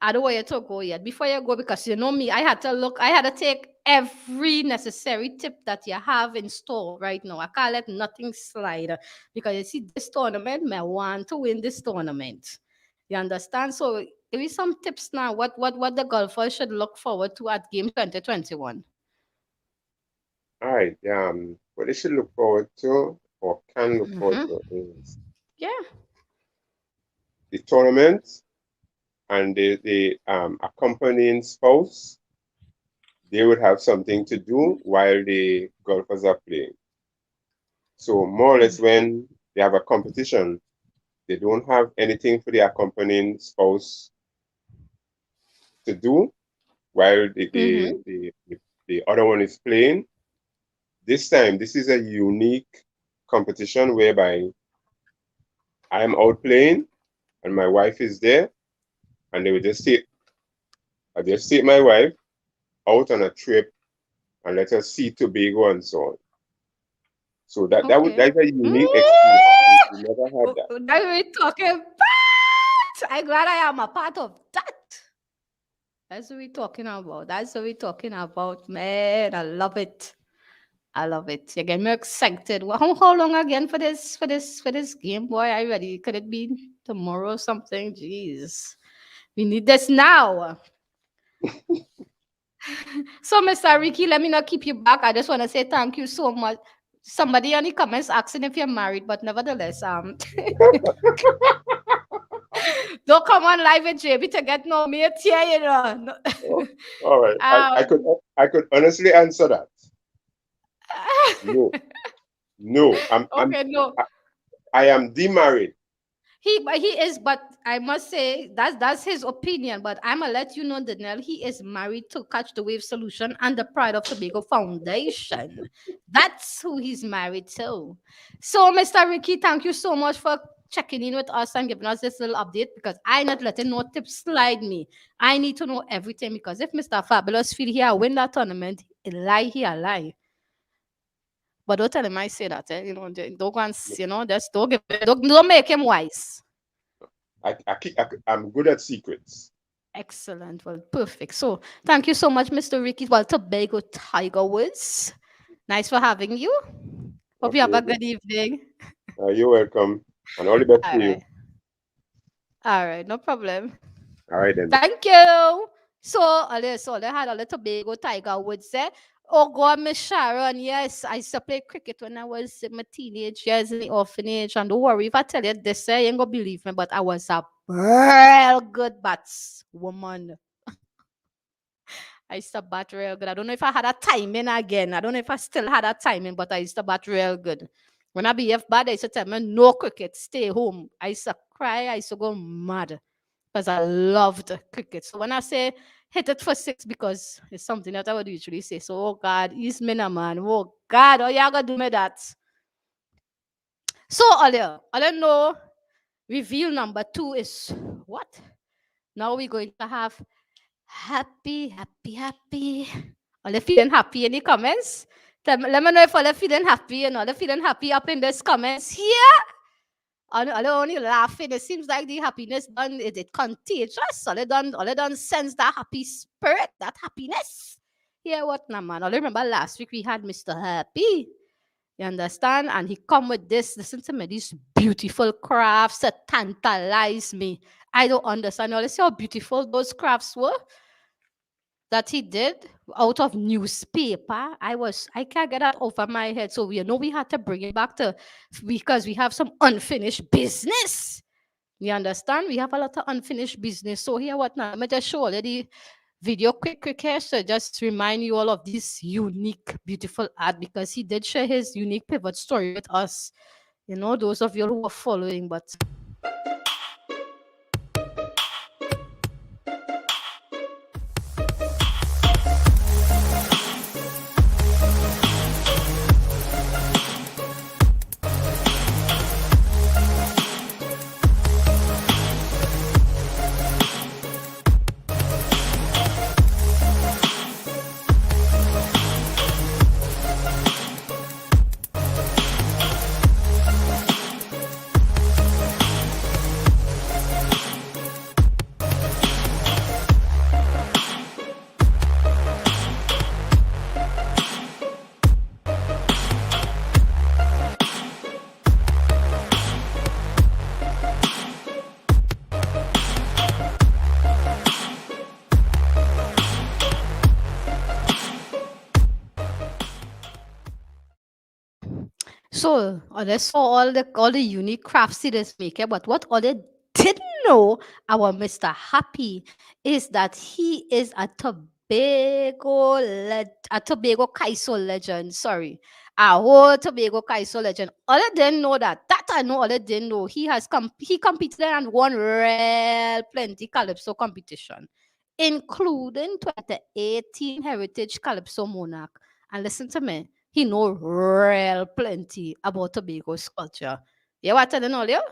Speaker 1: I don't want you to go yet. Before you go, because you know me, I had to take every necessary tip that you have in store right now. I can't let nothing slide because you see this tournament, I want to win this tournament. You understand? So give me some tips now. What the golfers should look forward to at game 2021.
Speaker 5: All right. What they should look forward to or can look forward to is
Speaker 1: Yeah.
Speaker 5: the tournament and the accompanying spouse. They would have something to do while the golfers are playing. So more or less when they have a competition, they don't have anything for the accompanying spouse to do while the other one is playing. This time, this is a unique competition whereby I am out playing and my wife is there, and they will just take my wife out on a trip and let her see Tobago and so on. So that's a unique experience. We never had that.
Speaker 1: That's what we're talking about. I'm glad I am a part of that. That's what we're talking about. That's what we're talking about, man. I love it. I love it. You get me excited. Well, how long again for this game, boy? Are you ready? Could it be tomorrow or something? Jeez. We need this now. So, Mr. Ricky, let me not keep you back. I just want to say thank you so much. Somebody in the comments asking if you're married, but nevertheless, don't come on live with JB to get no mate here, you know. No.
Speaker 5: Oh, all right. I could honestly answer that. No. I am demarried.
Speaker 1: He is, but I must say that's his opinion. But I'm gonna let you know, Danielle, he is married to Catch the Wave Solution and the Pride of Tobago Foundation. That's who he's married to. So, Mr. Ricky, thank you so much for checking in with us and giving us this little update, because I'm not letting no tips slide me. I need to know everything, because if Mr. Fabulous feel here win that tournament, he lie. But don't tell him I say that. You know, don't go and, just don't make him wise.
Speaker 5: I'm good at secrets.
Speaker 1: Excellent. Well, perfect. So thank you so much, Mr. Ricky. Well, Tobago Tiger Woods. Nice for having you. Hope you have a good evening.
Speaker 5: You're welcome. And all the best to you.
Speaker 1: All right, no problem.
Speaker 5: All right then.
Speaker 1: Thank you. So they had a little Tobago Tiger Woods there. Oh God, Miss Sharon, yes, I used to play cricket when I was in my teenage years in the orphanage. And don't worry, if I tell you this, you ain't gonna believe me, but I was a real good batswoman. I used to bat real good. I don't know if I had a timing again. I don't know if I still had a timing, but I used to bat real good. When I be bad, I used to tell me, no cricket, stay home. I used to cry, I used to go mad because I loved cricket. So when I say hit it for 6, because it's something that I would usually say. So, oh God, he's me, man. Oh God, oh, you gonna do me that. So, I don't know. Reveal number 2 is what? Now we're going to have happy. Are they feeling happy in the comments? Let me know if all are feeling happy and all are feeling happy up in these comments here. Are they only laughing? It seems like the happiness done, is it contagious? All they done sense that happy spirit, that happiness. Yeah, what now, man? I remember last week we had Mr. Happy. You understand? And he come with this, listen to me, these beautiful crafts that tantalize me. I don't understand. You see how beautiful those crafts were that he did out of newspaper. I can't get that over my head. So we had to bring it back because we have some unfinished business. You understand? We have a lot of unfinished business. So here, what now? Let me just show you the video quick here. So just remind you all of this unique, beautiful art, because he did share his unique pivot story with us. You know, those of you who are following, but So, they saw all the unique crafts he does make, but what they didn't know, our Mr. Happy, is that he is a Tobago Kaiso legend. Sorry, a whole Tobago Kaiso legend. All they didn't know that. That I know. All they didn't know. He competed and won real plenty calypso competition, including 2018 Heritage Calypso Monarch. And listen to me, he know real plenty about Tobago's culture. You want to know, you?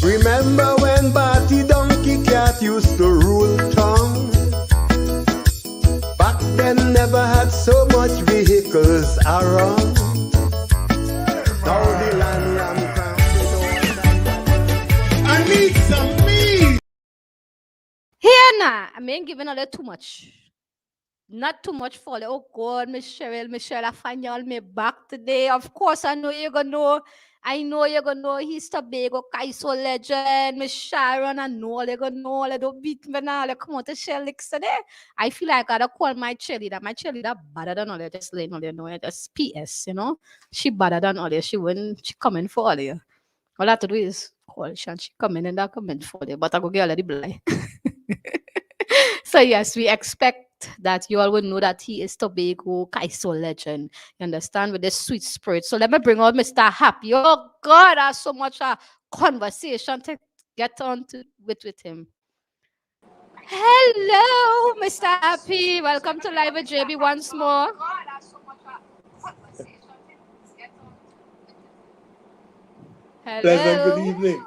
Speaker 4: Remember when Batty Donkey Cat used to rule town? Back then never had so much vehicles around. Now the land ram I need some meat!
Speaker 1: Here now, I ain't giving all that too much. Not too much for oh God, Miss Cheryl, I find y'all me back today. Of course, I know you're gonna know. I know you're gonna know he's Tobago Kaiso legend, Miss Sharon. I know they're gonna know. They don't beat me now. They come out to share licks today. I feel like I gotta call my cheerleader. My cheerleader better than all they just laying all they know. Just PS, you know. She better than all they. She coming for all you. All I have to do is call she and she coming and that coming for you. But I go get already blind. So yes, we expect that you all will know that he is Tobago Kaiso legend. You understand, with this sweet spirit. So let me bring out Mr. Happy. Oh God, I have so much conversation to get on to with him. Hello, Mr. Happy. Welcome to Live with JB once more. Hello.
Speaker 8: Pleasant good evening.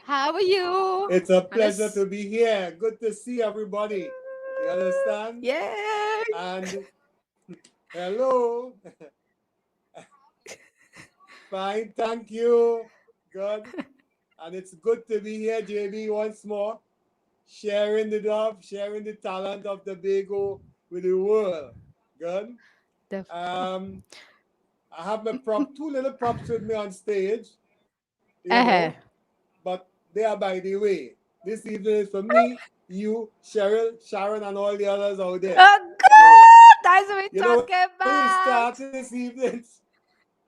Speaker 1: How are you?
Speaker 8: It's a pleasure to be here. Good to see everybody. You understand?
Speaker 1: Yeah.
Speaker 8: And hello. Fine, thank you. Good. And it's good to be here, JB, once more. Sharing the love, sharing the talent of Tobago with the world. Good. I have my two little props with me on stage. You know, but they are by the way. This evening is for me, you, Cheryl, Sharon, and all the others out there.
Speaker 1: Oh, God! That's what we're talking about.
Speaker 8: When we started this evening,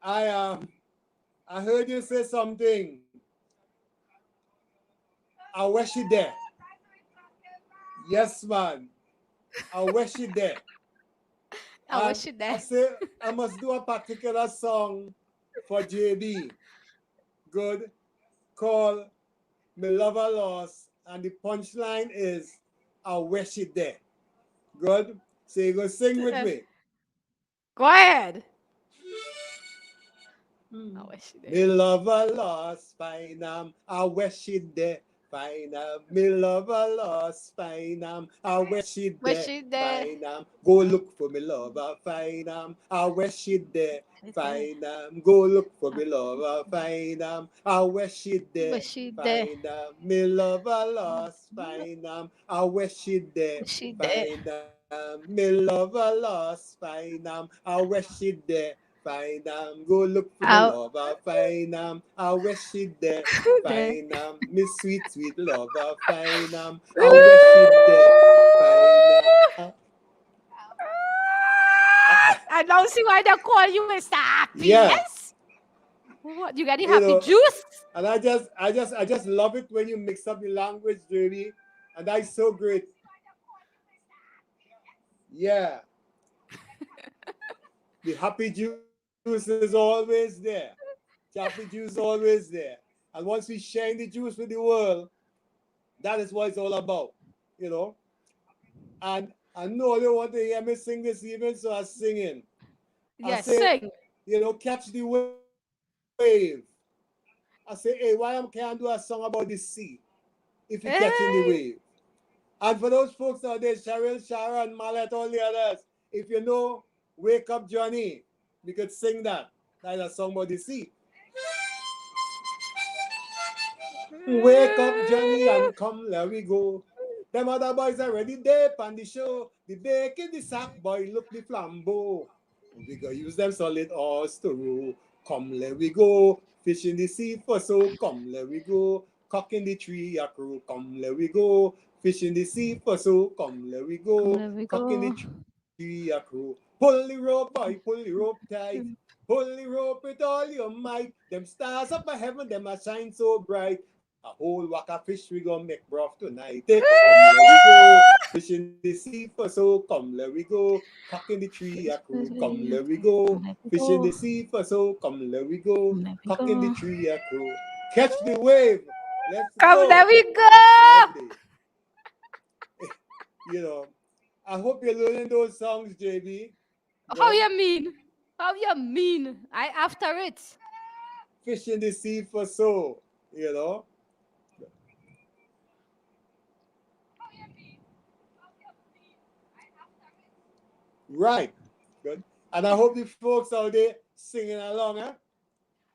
Speaker 8: I heard you say something. I wish you there. Yes, man. I wish you there.
Speaker 1: I wish you there.
Speaker 8: I say I must do a particular song for JB. Good. Called Me Lover Lost. And the punchline is I wish you there. Good. So you go sing with me.
Speaker 1: Go ahead. I wish you there.
Speaker 8: Me lover lost, fine I wish you there. Fine me lover lost, fine I wish you there. Fine go look for me lover, fine I wish you there. Fine go look for me lover, fine I wish you there. Fine me lover lost, fine I wish you there. Fine me lover lost, fine I wish you there. Fine go look for me lover, fine I wish you there. Fine me sweet lover, fine I wish you there. Fine
Speaker 1: I don't see why they call you Mr. Happy.
Speaker 8: Yeah.
Speaker 1: Yes. What, you got the happy juice?
Speaker 8: And I just love it when you mix up the language, JB. And that's so great. Yeah. The happy juice is always there. The happy juice is always there. And once we share the juice with the world, that is what it's all about, you know. And I know they want to hear me sing this evening, so I'm singing.
Speaker 1: Yes, sing.
Speaker 8: You know, catch the wave. I say, hey, why can't I do a song about the sea if you're catching the wave? And for those folks out there, Cheryl, Sharon, Mallet, all the others, if you know Wake Up Johnny. We could sing that. That's a song about the sea. Wake up, Johnny, and come, let we go. Them other boys already there on the show. The bacon, the sack boy, look the flambeau. We go use them solid horse to row. Come, let we go. Fish in the sea for so. Come, let we go. Cock in the tree, a crow. Come, let we go. Fish in the sea for so. Come, let we go. Cock in the tree, a crow. Pull the rope, boy, pull the rope tight. Pull the rope with all your might. Them stars up in heaven, them a shine so bright. A whole whack of fish we gonna make broth tonight. Come, let we go. Fish in the sea for so. Come, let we go. Cock in the tree, a crow. Come, let we go. Fish in the sea for so. Come, let we go. Cock in the tree, a crow. Catch the wave. Let's
Speaker 1: Come,
Speaker 8: go.
Speaker 1: let we go.
Speaker 8: Lovely. You know, I hope you're learning those songs, JB.
Speaker 1: How you mean? How you mean? I after it.
Speaker 8: Fish in the sea for so, you know. Right. Good. And I hope the folks out there singing along, huh?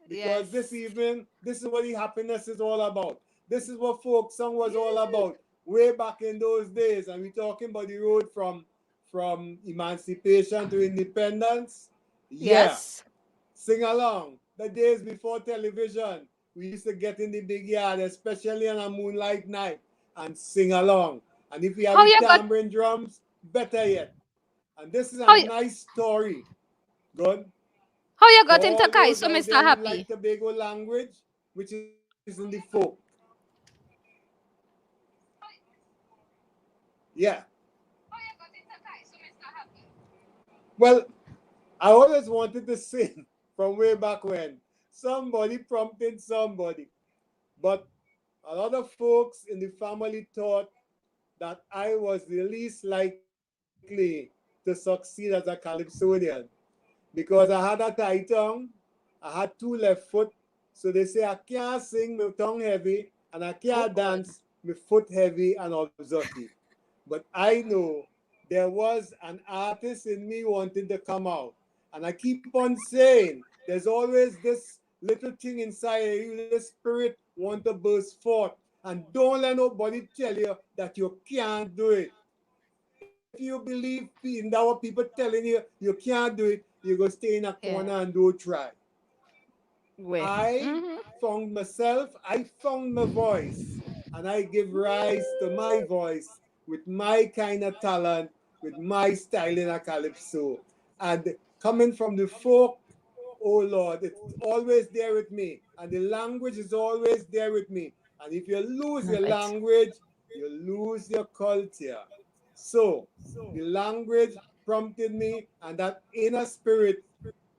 Speaker 8: Because this evening, this is what the happiness is all about. This is what folk song was all about way back in those days. And we're talking about the road from emancipation to independence.
Speaker 1: Yes.
Speaker 8: Sing along. The days before television, we used to get in the big yard, especially on a moonlight night, and sing along. And if we have the tambourine drums, better yet. And this is a nice story. Good.
Speaker 1: How you got into Kai, so Mr. Happy?
Speaker 8: Like Tobago language, which is in the folk. Yeah. Well, I always wanted to sing from way back when. Somebody prompted somebody. But a lot of folks in the family thought that I was the least likely to succeed as a Calypsonian because I had a tight tongue, I had two left foot, so they say I can't sing my tongue heavy and I can't dance my foot heavy and observative. But I know there was an artist in me wanting to come out. And I keep on saying, there's always this little thing inside you, this spirit want to burst forth. And don't let nobody tell you that you can't do it. If you believe in that what people telling you can't do it, you go stay in a corner and don't try. I found myself, I found my voice, and I give rise to my voice with my kind of talent, with my style in a calypso. And coming from the folk, oh Lord, it's always there with me. And the language is always there with me. And if you lose your language, you lose your culture. So the language prompted me, and that inner spirit,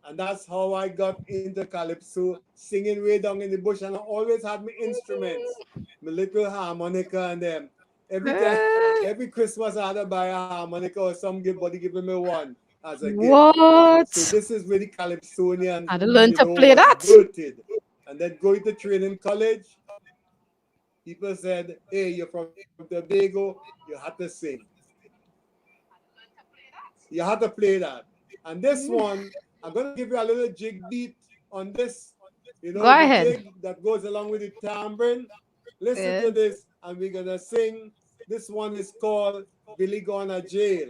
Speaker 8: and that's how I got into calypso, singing way down in the bush. And I always had my instruments, my little harmonica and them. Every time, every Christmas I had to buy a harmonica or somebody giving me one as a gift. So this is really Calypsonian.
Speaker 1: I learned to play that.
Speaker 8: Rooted. And then going to training college, people said, hey, you're from Tobago, you have to sing. You have to play that. And this one, I'm going to give you a little jig beat on this. You know,
Speaker 1: go ahead.
Speaker 8: Jig that goes along with the tambourine. Listen to this, and we're going to sing. This one is called Billy Gone to Jail.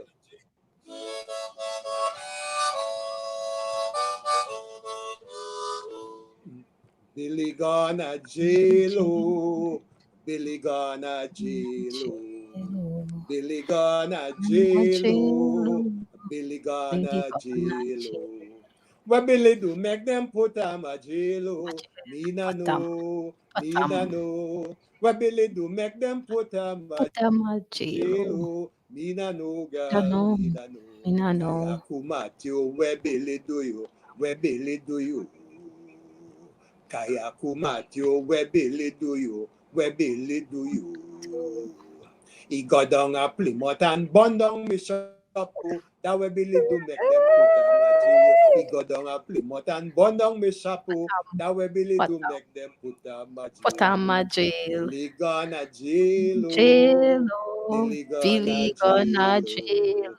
Speaker 8: Billy gone to jail, oh. Billy gone to jail, oh. Billy gone to jail, oh. Billy gone to jail, oh. What Billy do make them put him a jail, oh. Me na know, me na know. What Billy do make them put him a jail, oh. Me na know, girl, me na know.
Speaker 1: Me na know.
Speaker 8: Kumatio, where Billy do you? Where Billy do you? Kaya kumatio, where Billy do you? Where Billy do you? He got down a Plymouth and bun down me shop. That where Billy do make them put him a jail. He got down a Plymouth and bun down me shop. That where Billy do make them put him a jail.
Speaker 1: Put him a jail.
Speaker 8: Billy gone a jail.
Speaker 1: Jail. Billy gonna jail.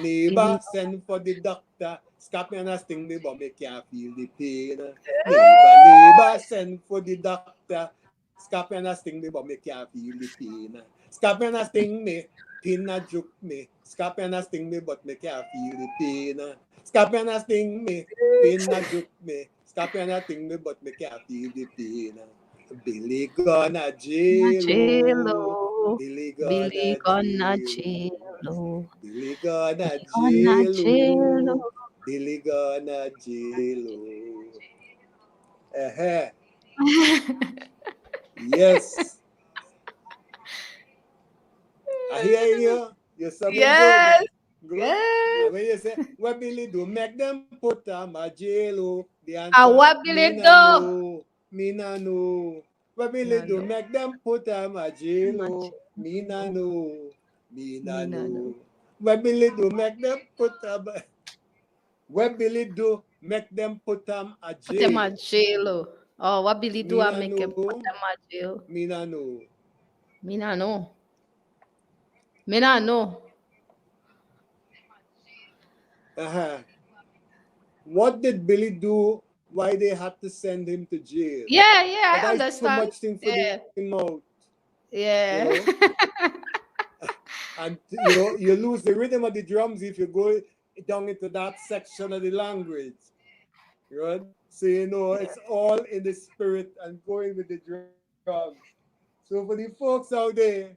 Speaker 8: Neighbor, send for the doctor. Scap me and a sting me, but me can't feel the pain. Neighbor, send for the doctor. Scap me and a sting me, but me can't feel the pain. Scap me and a sting me, pin a juke me. Scap me and a sting me, but me can't feel the pain. Scap me and a sting me, pin a juke me. Scap me and a sting me, but me can't feel the pain. Billy gonna jail. Billy gonna jail. Billy gonna jail. Billy gonna jail. Yes. I hear you. You're something
Speaker 1: Yes.
Speaker 8: good.
Speaker 1: Yes.
Speaker 8: And when you say, what Billy do? Make them put him a jail. The answer,
Speaker 1: And what Billy do?
Speaker 8: Me no know. What Billy do? Make them put him a jail. Me no know. Me no know. What Billy do? Make them put him a... What Billy do? Make them put him a jail.
Speaker 1: Put him a jail. Oh, what Billy do? I make him put him a jail.
Speaker 8: Me no know.
Speaker 1: Me no know. Me no know.
Speaker 8: What did Billy do? Why they had to send him to jail?
Speaker 1: Yeah, I understand.
Speaker 8: Too much thing for him out.
Speaker 1: Yeah.
Speaker 8: You know? And you lose the rhythm of the drums if you go down into that section of the language. Right? So it's all in the spirit and going with the drums. So for the folks out there,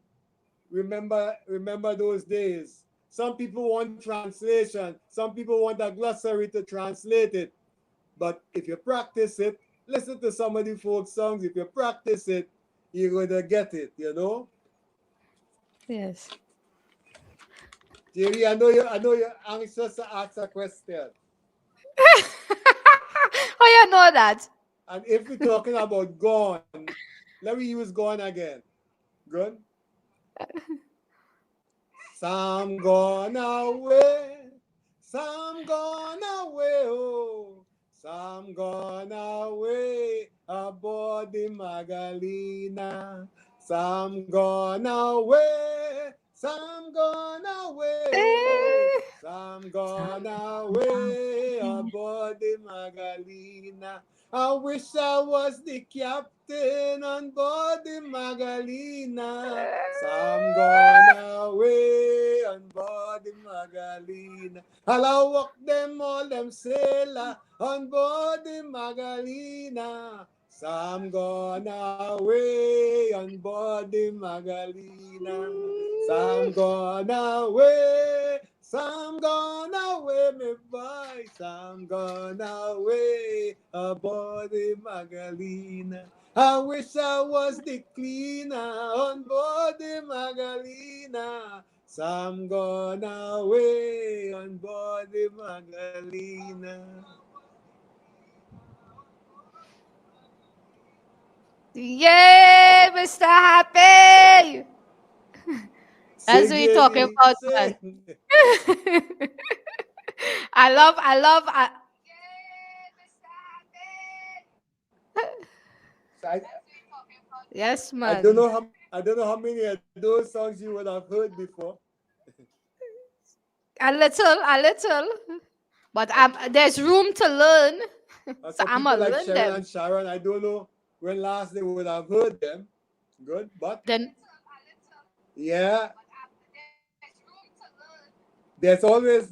Speaker 8: remember those days. Some people want translation. Some people want a glossary to translate it. But if you practice it, listen to some of the folk songs. If you practice it, you're going to get it,
Speaker 1: Yes.
Speaker 8: Jerry, I know you're anxious to ask a question.
Speaker 1: How you know that?
Speaker 8: And if we're talking about gone, let me use gone again. Good? Some gone away, some gone away, oh. Some gone away aboard the Magdalena. Some gone away, some gone away, oh. Some gone away aboard the Magdalena. I wish I was the captain on board the Magdalena. Some gone away on board the Magdalena. I'll walk them all them sailor on board the Magdalena. Some gone away on board the Magdalena. Some gone away. Some gone away, me boy. Some gone away aboard the Magdalena. I wish I was the cleaner on board the Magdalena. Some gone away on board the Magdalena.
Speaker 1: Yay, Mr. Happy! That's what you're talking about, man. I love. Yes, man.
Speaker 8: I don't know how many of those songs you would have heard before.
Speaker 1: A little. But there's room to learn. So I'm a
Speaker 8: like
Speaker 1: learn
Speaker 8: Sharon
Speaker 1: them.
Speaker 8: and Sharon, I don't know when last they would have heard them. Good, but
Speaker 1: Then
Speaker 8: yeah, there's always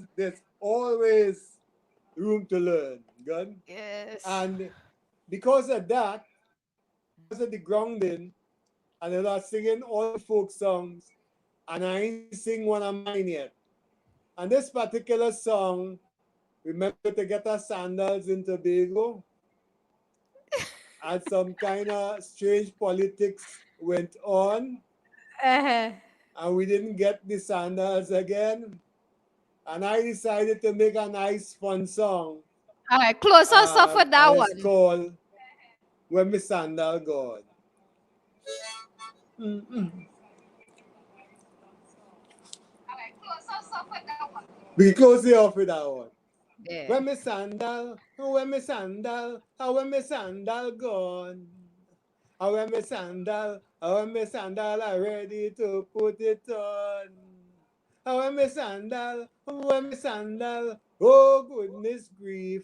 Speaker 8: room to learn. Good.
Speaker 1: yes.
Speaker 8: And because of that, because of the grounding, and they're not singing all the folk songs, and I ain't sing one of mine yet. And this particular song, remember to get our sandals in Tobago, and some kind of strange politics went on, and we didn't get the sandals again. And I decided to make a nice, fun song.
Speaker 1: All right, close us off with that one.
Speaker 8: It's called When Me Sandal God. We close it off with that one.
Speaker 1: Yeah.
Speaker 8: When me sandal gone. I wear my sandal, I ready to put it on. I wear my sandal, oh goodness grief.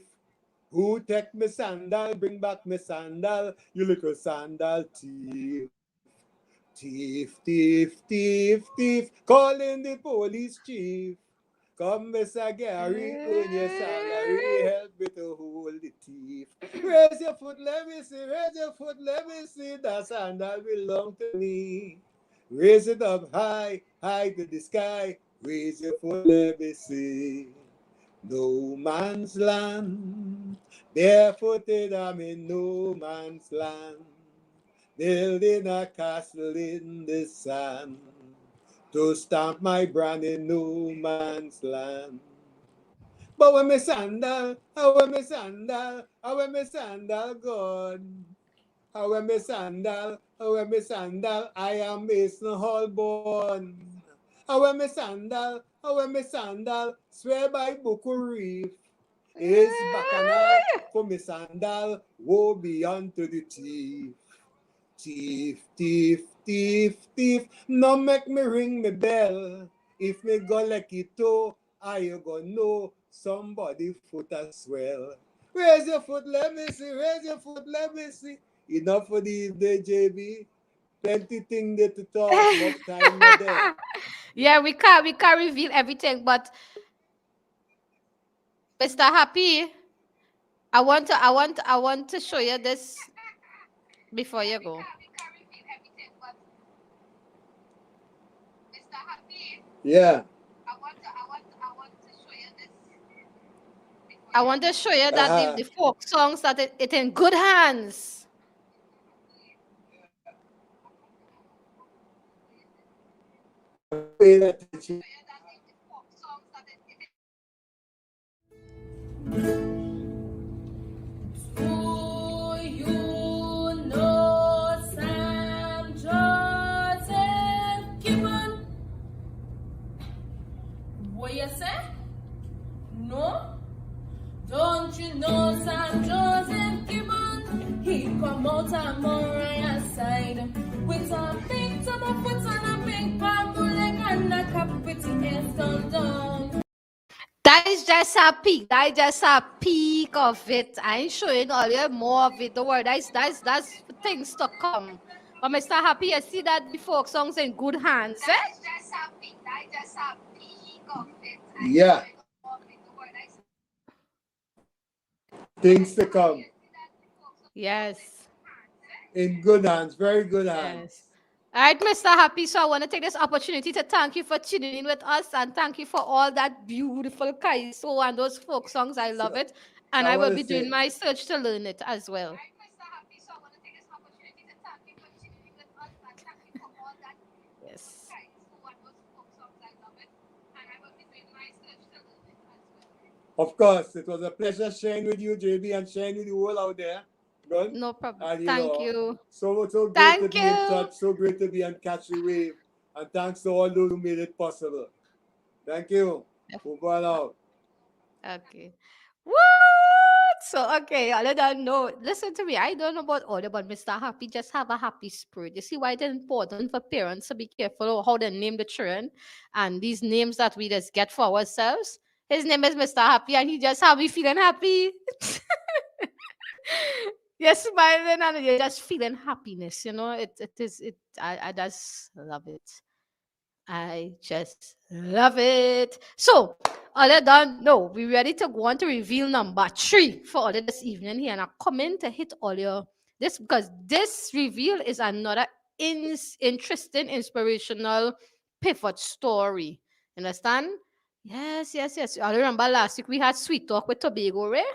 Speaker 8: Who take me sandal, bring back me sandal, you little sandal thief. Thief, thief, thief, thief, calling the police chief. Come, Mr. Gary, earn your salary, help me to hold the thief. Raise your foot, let me see, raise your foot, let me see, that sandal belong to me. Raise it up high, high to the sky, raise your foot, let me see. No man's land, barefooted I'm in no man's land. Building a castle in the sand to stamp my brand in no man's land. But when me sandal, when me sandal, when me sandal gone. When me sandal, I am Mason Hall born. When me sandal, swear by Buku Reef. Is bacchanal for me sandal, woe beyond to the thief. Thief, thief, thief, thief, no make me ring me bell. If me go like it too, I go know somebody foot as swell. Raise your foot, let me see, raise your foot, let me see. Enough for the evening, JB. Plenty thing there to talk, much time not there.
Speaker 1: Yeah, we can't reveal everything, but Mr. Happy, I want to show you this before you go.
Speaker 8: Yeah.
Speaker 1: I want to show you that the folk songs that it in good hands.
Speaker 8: Pay attention.
Speaker 9: What you say? No? Don't you know Sam Joseph Gibbon? He come out on Moriah side with a big tub of foot and a big bamboo leg and a cap with the head down.
Speaker 1: That is just a peek. That is just a peek of it. I ain't showing all you more of it. Don't worry. That's things to come. But Mr. Happy, you see that the folk songs in good hands, eh?
Speaker 9: That is just a peek. That is just a peek of it.
Speaker 8: Yeah. Things to come.
Speaker 1: Yes.
Speaker 8: In good hands, very good hands.
Speaker 1: Yes. All right, Mr. Happy. So I want to take this opportunity to thank you for tuning in with us and thank you for all that beautiful Kaiso and those folk songs. I love it. And I will be doing my search to learn it as well. Yes.
Speaker 8: Of course, it was a pleasure sharing with you, JB, and sharing with you all out there. Good?
Speaker 1: No problem.
Speaker 8: And,
Speaker 1: Thank you.
Speaker 8: So great to be in touch, so great to be on Catch the Wave. And thanks to all those who made it possible. Thank you. Over and out.
Speaker 1: Okay. What? So, okay, I don't know. Listen to me. I don't know about all, but Mr. Happy, just have a happy spirit. You see why it's important for parents to be careful how they name the children and these names that we just get for ourselves. His name is Mr. Happy, and he just have me feeling happy. You're smiling and you're just feeling happiness. You know, I just love it. I just love it. So, other than no, we're ready to go on to reveal number 3 for all this evening here. And I'm coming to hit all your this because this reveal is another interesting, inspirational pivot story. Understand? Yes. I remember last week we had Sweet Talk with Tobago Ray.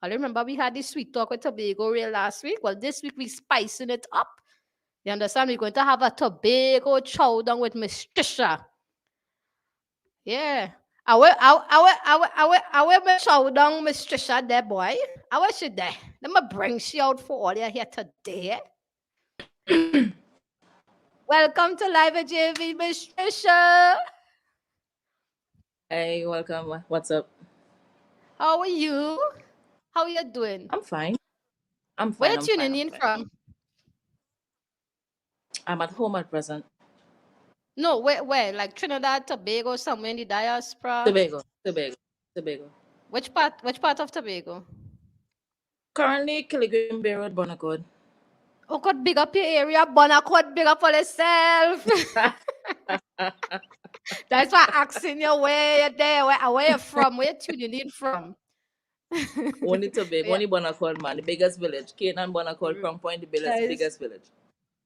Speaker 1: I remember we had this Sweet Talk with Tobago Ray last week. Well, this week we're spicing it up. You understand? We're going to have a Tobago chow down with Miss Trisha. Yeah. I will Miss chow down Miss Trisha there, boy. I wish she there. Let me bring she out for all you here today. Welcome to Live at JV, Miss Trisha.
Speaker 10: Hey, welcome. What's up?
Speaker 1: How are you? How are you doing?
Speaker 10: I'm fine.
Speaker 1: Where you tuning in from?
Speaker 9: I'm at home at present.
Speaker 1: No, where? Like Trinidad, Tobago, somewhere in the diaspora?
Speaker 9: Tobago.
Speaker 1: Which part of Tobago?
Speaker 9: Currently, Killigream Bay Road, Bonaccord.
Speaker 1: Oh, God, big up your area. Bonaccord, big up for yourself. That's why I'm asking you where you're there, where you're from, where you're tuning in from.
Speaker 9: Only Tobago,
Speaker 1: Yeah.
Speaker 9: only Bonaccord, man, the biggest village. Canaan, Bonaccord, Crown Point, the biggest village.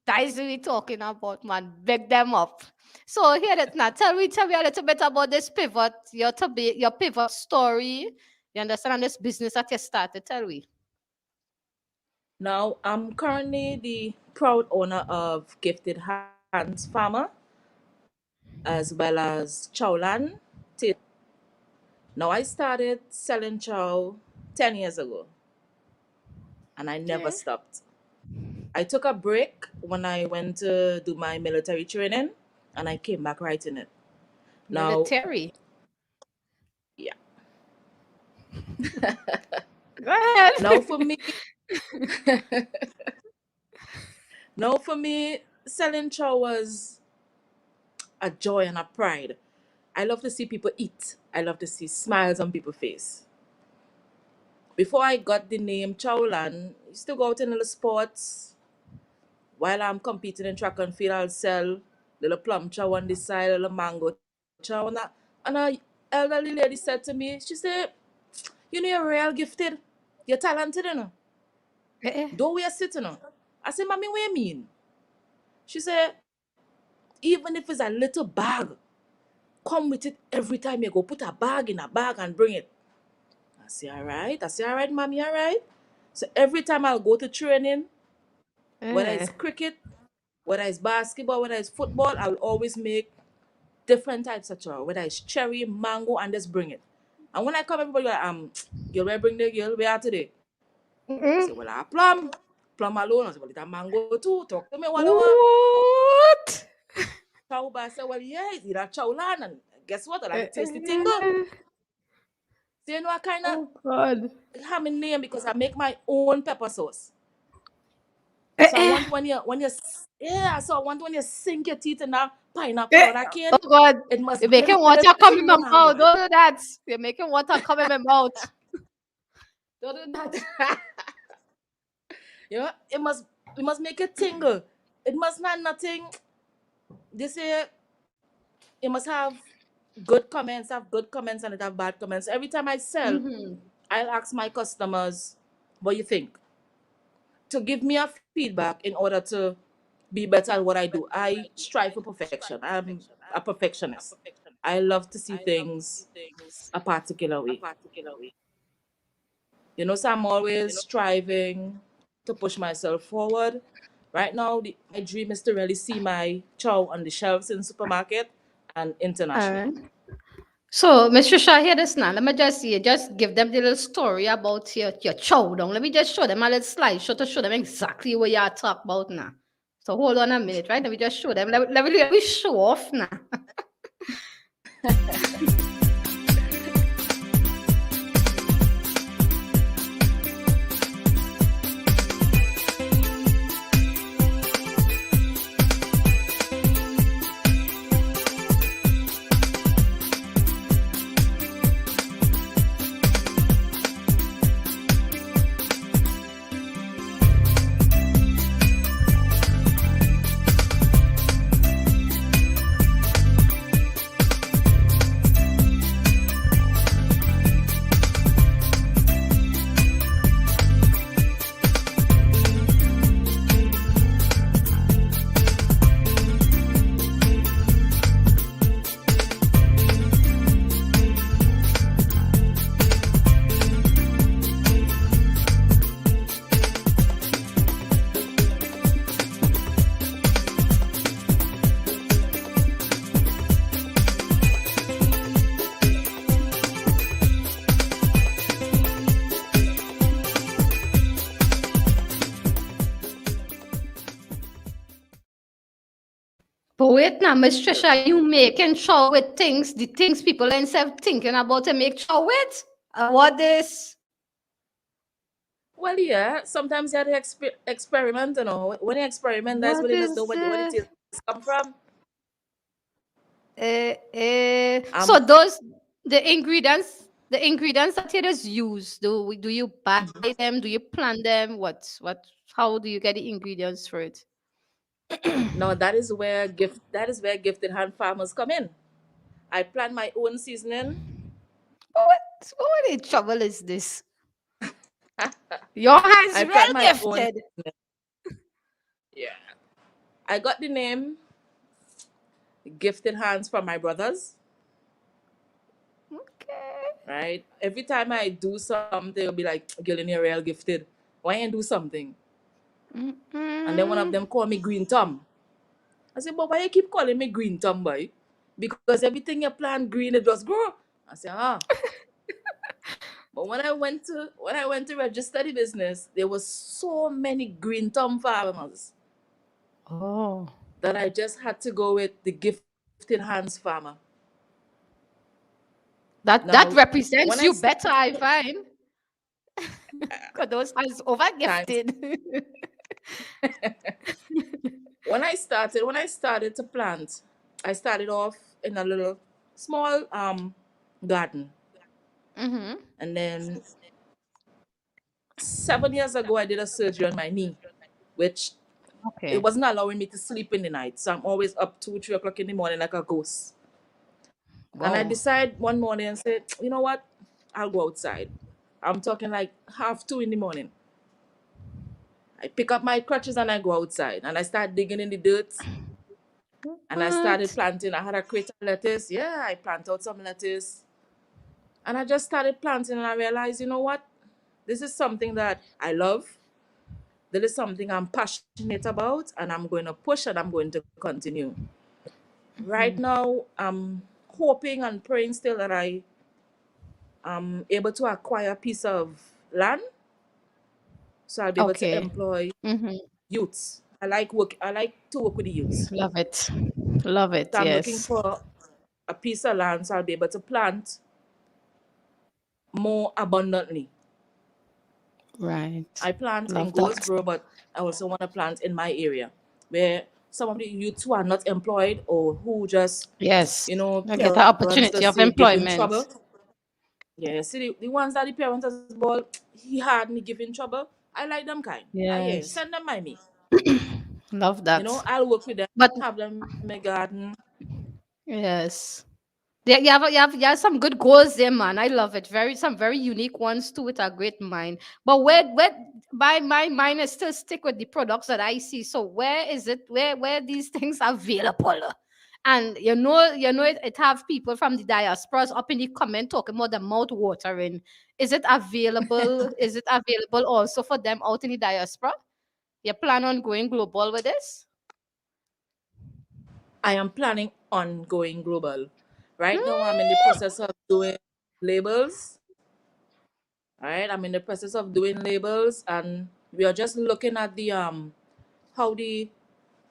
Speaker 1: That is what we're talking about, man. Big them up. So here it now. Tell me a little bit about this pivot, your pivot story. You understand this business that you started. Tell me.
Speaker 9: Now, I'm currently the proud owner of Gifted Hands Farmer, as well as Chowland. Now, I started selling chow 10 years ago, and I never stopped. I took a break when I went to do my military training, and I came back right in it. Now,
Speaker 1: Military.
Speaker 9: yeah.
Speaker 1: Go ahead.
Speaker 9: Now for me, selling chow was a joy and a pride. I love to see people eat. I love to see smiles on people's face. Before I got the name Chowland, I used to go out in little sports. While I'm competing in track and field, I'll sell little plum chow on this side, little mango chow. And a elderly lady said to me, she said, you know, you're real gifted. You're talented, you know. Though we are sitting on. I said, Mommy, what you mean? She said, even if it's a little bag, come with it every time you go. Put a bag in a bag and bring it. I say, all right, Mommy, all right. So every time I'll go to training, whether it's cricket, whether it's basketball, whether it's football, I'll always make different types of chow. Whether it's cherry, mango, and just bring it. And when I come, everybody like, girl, where bring the girl? Where are today? I say, well, I plum. Plum alone. I say, well, it's a mango too. Talk to me what you want.
Speaker 1: What?
Speaker 9: Chow bar. I say, well, yeah, it's either Chowland. And guess what? I like to taste the tingle. So you know, I kind of have a name because I make my own pepper sauce. So I want when you sink your teeth in that pineapple or that cane.
Speaker 1: Oh God!
Speaker 9: It must
Speaker 1: You're making water come in my mouth. Don't do that. You're making water come in my mouth. Don't do that.
Speaker 9: You know, it must make it tingle. It must not nothing. They say it must have good comments, and it have bad comments. Every time I sell, I'll ask my customers, what you think? To give me a feedback in order to be better at what I do. I strive for perfection. I'm a perfectionist. I love to see things a particular way. You know, so I'm always striving to push myself forward. Right now, my dream is to really see my chow on the shelves in supermarket and international.
Speaker 1: So, Mr. Shah, hear this now. Let me just give them the little story about your chow down. Let me just show them a little slideshow to show them exactly what you are talking about now. So hold on a minute, right? Let me just show them. Let me show off now. But wait now, Miss Trisha, you making chow with the things people ain't thinking about to make chow with? What this?
Speaker 9: Well, yeah. Sometimes you have to experiment, you know. When you experiment, that's
Speaker 1: What
Speaker 9: when you just know
Speaker 1: is
Speaker 9: what it is come from.
Speaker 1: so those the ingredients that you just use, do you buy them? Do you plant them? What how do you get the ingredients for it?
Speaker 9: Now that is where gifted hand farmers come in. I plant my own seasoning.
Speaker 1: What in trouble is this? Your hands
Speaker 9: I plant
Speaker 1: well
Speaker 9: my own.
Speaker 1: gifted.
Speaker 9: Yeah. I got the name Gifted Hands from my brothers.
Speaker 1: Okay.
Speaker 9: Right? Every time I do something, they'll be like, "Girl, you're real gifted. Why ain't do something?" And then one of them call me Green Thumb. I said, "But why you keep calling me Green Thumb, boy? Because everything you plant green, it just grow." I said, "Ah." But when I went to register the business, there was so many Green Thumb farmers
Speaker 1: Oh.
Speaker 9: that I just had to go with the Gifted Hands farmer.
Speaker 1: That
Speaker 9: Now,
Speaker 1: represents
Speaker 9: when I
Speaker 1: you better,
Speaker 9: started,
Speaker 1: I find. Because those hands over
Speaker 9: times
Speaker 1: gifted.
Speaker 9: when I started to plant, I started off in a little small garden,
Speaker 1: Mm-hmm.
Speaker 9: and then 7 years ago I did a surgery on my knee, which it
Speaker 1: Okay.
Speaker 9: wasn't allowing me to sleep in the night. So I'm always up 2, 3 o'clock in the morning like a ghost. And I
Speaker 1: Wow.
Speaker 9: decide one morning and said, you know what? I'll go outside. I'm talking like 1:30 in the morning. I pick up my crutches and I go outside and I start digging in the dirt and I started
Speaker 1: What?
Speaker 9: planting. I had a crate of lettuce. Yeah, I plant out some lettuce. And I just started planting and I realized, you know what? This is something that I love. This is something I'm passionate about and I'm going to push and I'm going to continue. Right now, I'm hoping and praying still that I am able to acquire a piece of land so I'll be able to
Speaker 1: Okay.
Speaker 9: employ
Speaker 1: Mm-hmm.
Speaker 9: youths. I like to work with the youths.
Speaker 1: Love it. Love it.
Speaker 9: So I'm looking
Speaker 1: Yes.
Speaker 9: for a piece of land so I'll be able to plant more abundantly.
Speaker 1: Right.
Speaker 9: I plant in
Speaker 1: Love that.
Speaker 9: Goldsboro, but I also want to plant in my area where some of the youths who are not employed or who just,
Speaker 1: Yes. I get the
Speaker 9: parents
Speaker 1: opportunity
Speaker 9: just
Speaker 1: of
Speaker 9: say giving
Speaker 1: employment.
Speaker 9: trouble. Yeah, see the ones that the parents has ball, he hardly giving trouble. I like them kind. I yeah,
Speaker 1: Yes.
Speaker 9: send them by me.
Speaker 1: Love that.
Speaker 9: I'll work with them,
Speaker 1: But
Speaker 9: have them in my garden.
Speaker 1: yes. Yeah, you have some good goals there, man. I love it. Some very unique ones too with a great mind. But where my mind is still stick with the products that I see. So where is it? Where these things available? And it have people from the diasporas up in the comment talking about the mouth watering. Is it available? Is it available also for them out in the diaspora? You plan on going global with this?
Speaker 9: I am planning on going global. Right now, I'm in the
Speaker 1: Hmm.
Speaker 9: process of doing labels. Right, I'm in the process of doing labels, and we are just looking at the how the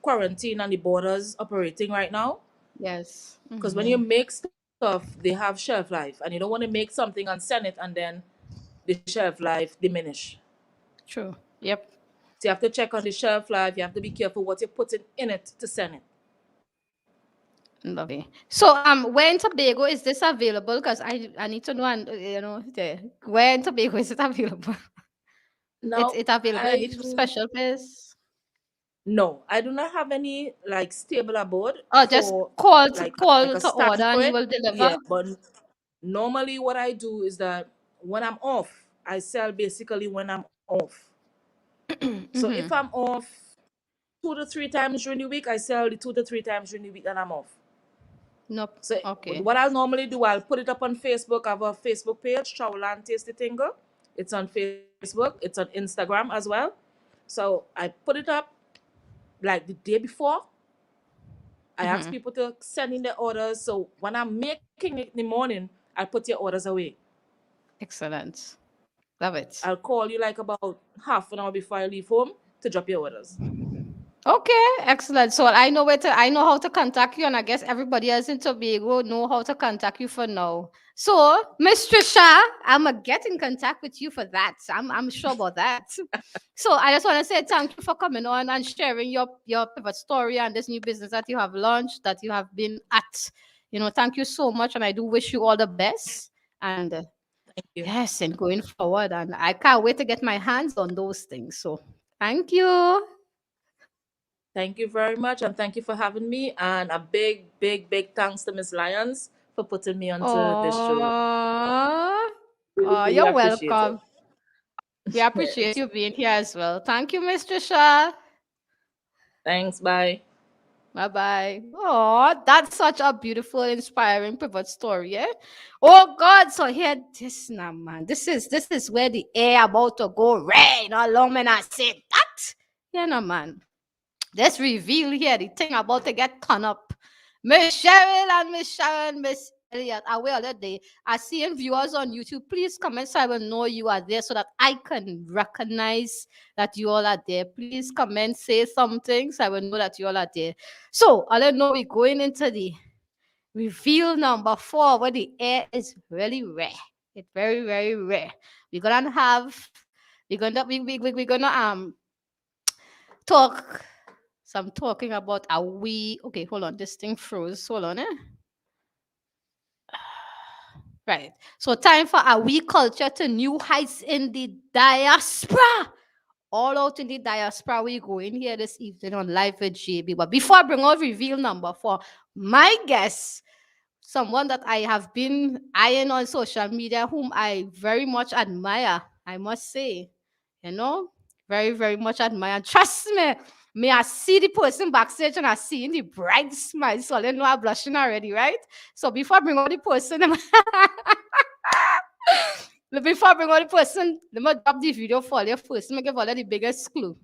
Speaker 9: quarantine and the borders operating right now.
Speaker 1: Yes.
Speaker 9: Because when you
Speaker 1: Hmm.
Speaker 9: make stuff, they have shelf life, and you don't want to make something and send it, and then the shelf life diminish.
Speaker 1: True. Yep.
Speaker 9: So you have to check on the shelf life. You have to be careful what you're putting in it to send it.
Speaker 1: Lovely. So, where in Tobago is this available? Because I need to know, and where in Tobago is it available? It's
Speaker 9: Now,
Speaker 1: it available any
Speaker 9: I
Speaker 1: special place?
Speaker 9: no, I do not have any like stable abode
Speaker 1: Or just
Speaker 9: for like
Speaker 1: call
Speaker 9: a
Speaker 1: to
Speaker 9: stand
Speaker 1: order
Speaker 9: for
Speaker 1: and you
Speaker 9: it.
Speaker 1: will deliver?
Speaker 9: Yeah, but normally what I do is that when I'm off, I sell basically when I'm off. So if I'm
Speaker 1: Mm-hmm.
Speaker 9: off 2 to 3 times during the week, I sell the 2 to 3 times during the week that I'm off.
Speaker 1: Nope.
Speaker 9: So
Speaker 1: Okay.
Speaker 9: what I'll normally do, I'll put it up on Facebook. I have a Facebook page, Chowland Tasty Tingle. It's on Facebook. It's on Instagram as well. So I put it up like the day before. I ask
Speaker 1: Mm-hmm.
Speaker 9: people to send in their orders. So when I'm making it in the morning, I'll put your orders away.
Speaker 1: Excellent. Love it.
Speaker 9: I'll call you like about half an hour before I leave home to drop your orders.
Speaker 1: Okay, excellent. So I know I know how to contact you, and I guess everybody else in Tobago know how to contact you for now. So, Miss Trisha, I'm gonna get in contact with you for that. I'm sure about that. So I just want to say thank you for coming on and sharing your pivot story and this new business that you have launched, that you have been at. Thank you so much, and I do wish you all the best. And
Speaker 10: Thank you.
Speaker 1: yes, and going forward, and I can't wait to get my hands on those things. So thank you.
Speaker 10: Thank you very much, and thank you for having me. And a big, big, big thanks to Miss Lyons for putting me onto this show.
Speaker 1: Oh,
Speaker 10: Really, really
Speaker 1: you're
Speaker 10: appreciate it.
Speaker 1: welcome. We appreciate
Speaker 10: Yes.
Speaker 1: you being here as well. Thank you, Miss Trisha.
Speaker 10: Thanks. Bye.
Speaker 1: Bye bye. Oh, that's such a beautiful, inspiring pivot story, yeah. Oh God, so here this now, man. This is where the air about to go red. Not long man, I say that. Yeah, no man. Let's reveal here the thing about to get torn up. Miss Cheryl and Miss Sharon, Miss Elliot, away all the day. I see viewers on YouTube. Please comment so I will know you are there so that I can recognize that you all are there. Please comment, say something so I will know that you all are there. So I don't know we're going into the reveal number 4 where the air is really rare. It's very, very rare. We're gonna have we're gonna talk some talking about Ahwee. Okay, hold on. This thing froze. Hold on, eh? Right. So time for Ahwee culture to new heights in the diaspora. All out in the diaspora, we go in here this evening on Live with JB. But before I bring out reveal number 4, my guest, someone that I have been eyeing on social media, whom I very much admire, I must say, very, very much admire. Trust me, I see the person backstage and I see the bright smile, so I know I'm blushing already, right? So before I bring out the person, before I bring out the person, let me drop the video for you first. Let me give all the biggest clue.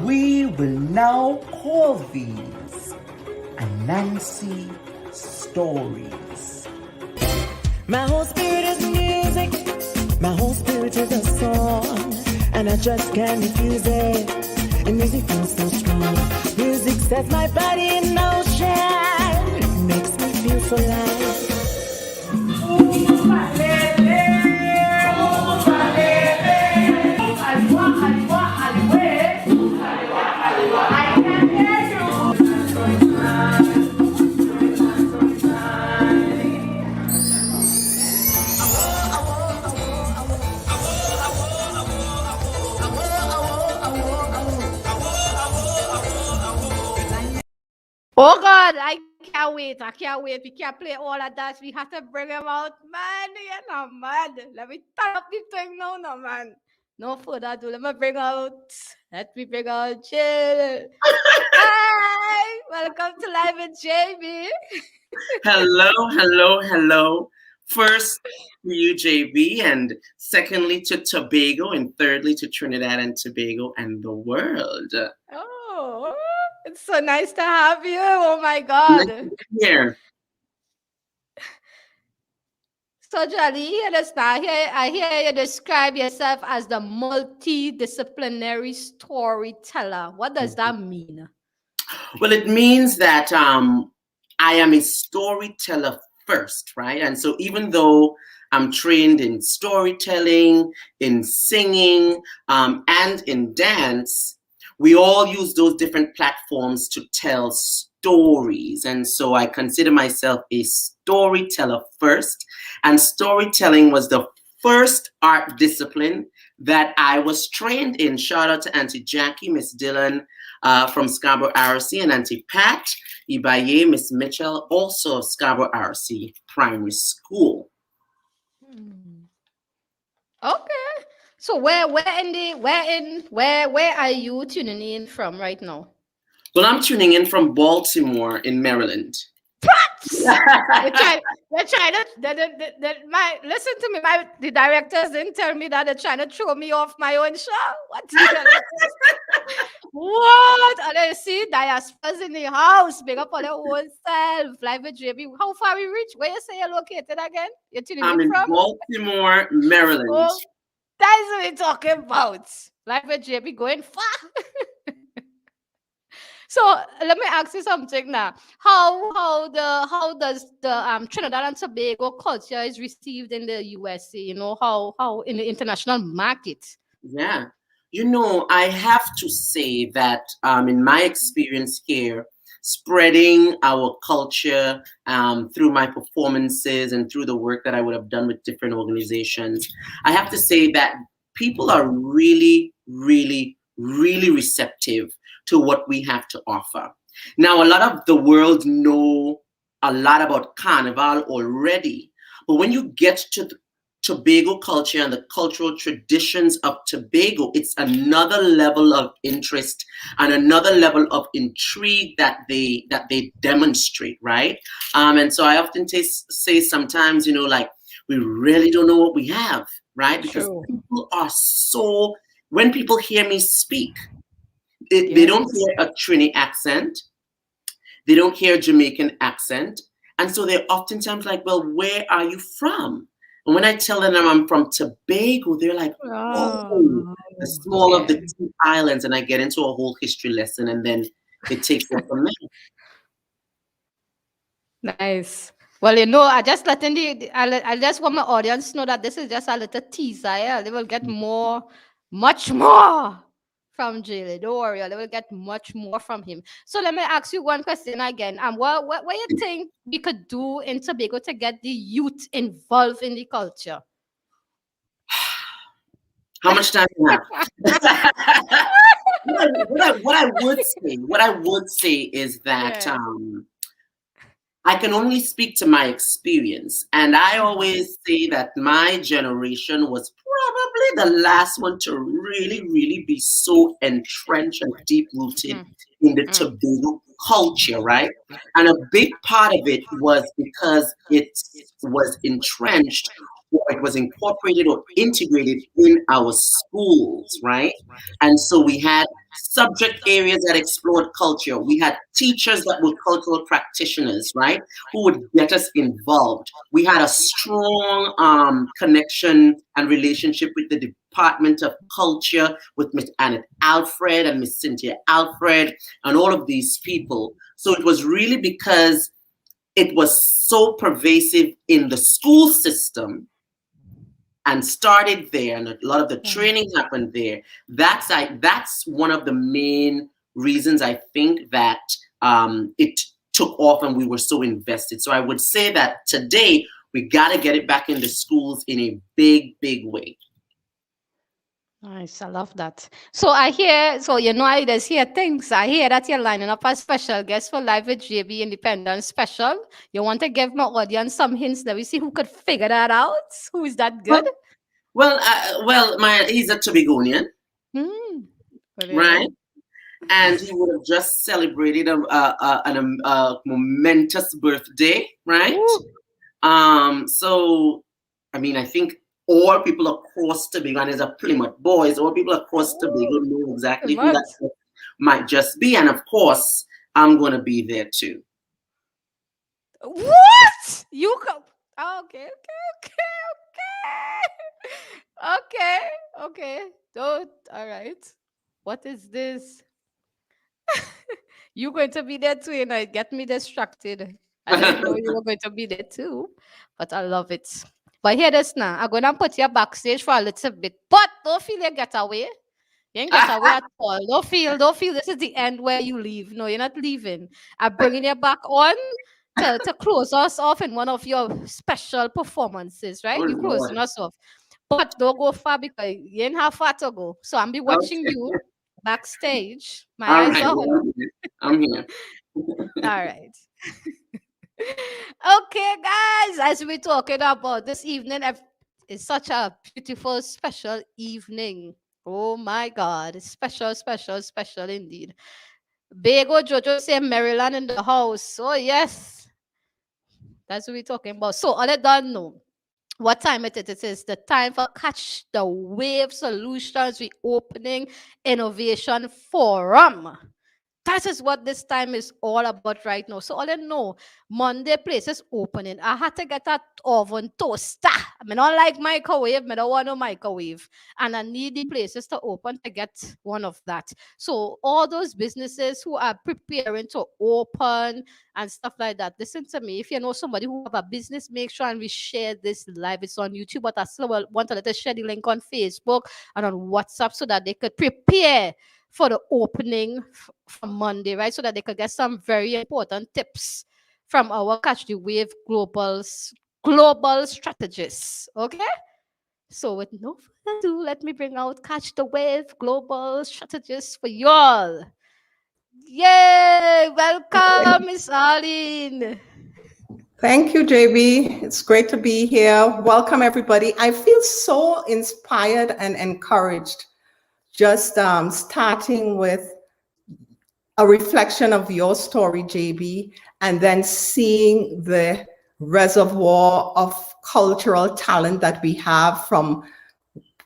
Speaker 11: We will now call these Anansi stories.
Speaker 12: My whole spirit is music, my whole spirit is a song, and I just can't refuse it. And music feels so strong. Music sets my body in motion, it makes me feel so light.
Speaker 1: Oh God, I can't wait. I can't wait. We can't play all of that. We have to bring him out. Man, you're not mad. Let me turn up the thing now, no man. No further ado. Let me bring out Jill. Hi, welcome to Live with JB.
Speaker 11: Hello. First to you, JB, and secondly to Tobago, and thirdly to Trinidad and Tobago and the world.
Speaker 1: Oh, it's so nice to have you. Oh my God.
Speaker 11: Nice to be here.
Speaker 1: So, Jolly, I hear you describe yourself as the multidisciplinary storyteller. What does that mean?
Speaker 11: Well, it means that I am a storyteller first, right? And so even though I'm trained in storytelling, in singing, and in dance, we all use those different platforms to tell stories. And so I consider myself a storyteller first. And storytelling was the first art discipline that I was trained in. Shout out to Auntie Jackie, Miss Dillon from Scarborough RC, and Auntie Pat Ibaye, Miss Mitchell, also Scarborough RC Primary School.
Speaker 1: Okay. So where are you tuning in from right now?
Speaker 11: Well, I'm tuning in from Baltimore in Maryland.
Speaker 1: they're trying listen to me. The directors didn't tell me that they're trying to throw me off my own show. What the hell is this? What? And then see, diasporas in the house. Big up on their own self. Live with JB. How far we reach? Where you say you're located again? You're tuning
Speaker 11: I'm in
Speaker 1: from?
Speaker 11: Baltimore, Maryland.
Speaker 1: Oh, that's what we're talking about. Live with JB going far. So let me ask you something now. How does the Trinidad and Tobago culture is received in the USA? You know how in the international market.
Speaker 11: Yeah. I have to say that in my experience here, spreading our culture through my performances and through the work that I would have done with different organizations, I have to say that people are really, really, really receptive to what we have to offer. Now, a lot of the world know a lot about Carnival already, but when you get to the Tobago culture and the cultural traditions of Tobago, it's another level of interest and another level of intrigue that they demonstrate, right? And so I often say sometimes, like, we really don't know what we have, right? Because people are so, when people hear me speak, they don't hear a Trini accent, they don't hear a Jamaican accent, and so they're oftentimes like, well, where are you from? And when I tell them I'm from Tobago, they're like, oh, the small of the two islands. And I get into a whole history lesson, and then it takes it from there.
Speaker 1: Nice. Well, I just I just want my audience to know that this is just a little teaser. Yeah? They will get much more from Jaylee. Don't worry, they will get much more from him. So let me ask you one question again. What you think we could do in Tobago to get the youth involved in the culture?
Speaker 11: How much time do you have? what I would say is that I can only speak to my experience. And I always say that my generation was probably the last one to really, really be so entrenched and deep rooted in the Tobago culture, right? And a big part of it was because it was entrenched, or it was incorporated or integrated in our schools, right? And so we had subject areas that explored culture. We had teachers that were cultural practitioners, right, who would get us involved. We had a strong connection and relationship with the Department of Culture, with Miss Annette Alfred and Miss Cynthia Alfred and all of these people. So it was really because it was so pervasive in the school system and started there, and a lot of the training happened there. That's one of the main reasons I think that it took off and we were so invested. So I would say that today we got to get it back in the schools in a big, big way.
Speaker 1: Nice, I love that. So I hear, I just hear things. I hear that you're lining up a special guest for Live with JB Independence Special. You want to give my audience some hints that we see who could figure that out? Who is that good?
Speaker 11: Well, he's a Tobagonian, right? And he would have just celebrated a momentous birthday, right? So, I mean, I think all people across Tobago, and there's a Plymouth boys, all people across Tobago know exactly who that might just be. And of course, I'm going to be there too.
Speaker 1: What? You go? Okay. Don't. All right. What is this? You're going to be there too, and it get me distracted. I didn't know you were going to be there too, but I love it. But hear this now. I'm gonna put you backstage for a little bit, but don't feel you get away. You ain't get away at all. Don't feel this is the end where you leave. No, you're not leaving. I'm bringing you back on to close us off in one of your special performances, right? You're closing us off. But don't go far because you ain't have far to go. So I'll be watching you backstage. My eyes are on.
Speaker 11: I'm here.
Speaker 1: All right. Okay, guys, as we're talking about this evening, it's such a beautiful, special evening. Oh my God, it's special indeed. Bego Jojo say Maryland in the house. Oh yes. That's what we're talking about. So, all I don't know what time it is. It is the time for Catch the Wave Solutions Reopening Innovation Forum. That is what this time is all about right now. So all I know, Monday place is opening. I had to get that oven toaster. I mean, not like microwave. I don't want no microwave. And I need the places to open to get one of that. So all those businesses who are preparing to open and stuff like that, listen to me. If you know somebody who have a business, make sure and we share this live. It's on YouTube, but I still want to let us share the link on Facebook and on WhatsApp so that they could prepare for the opening from Monday, right? So that they could get some very important tips from our Catch the Wave global strategists. Okay? So with no further ado, let me bring out Catch the Wave global strategists for y'all. Yay! Welcome, Miss Arlene.
Speaker 7: Thank you, JB. It's great to be here. Welcome, everybody. I feel so inspired and encouraged just starting with a reflection of your story, JB, and then seeing the reservoir of cultural talent that we have from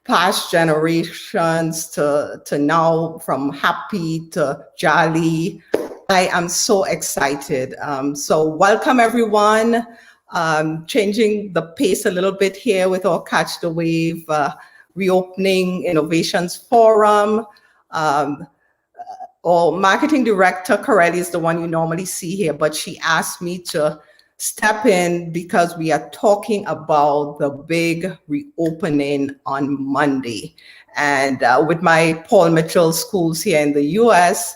Speaker 7: past generations to now, from happy to jolly. I am so excited. So welcome, everyone. Changing the pace a little bit here with our Catch the Wave Reopening Innovations Forum. Our marketing director, Corelli, is the one you normally see here, but she asked me to step in because we are talking about the big reopening on Monday. And with my Paul Mitchell schools here in the US,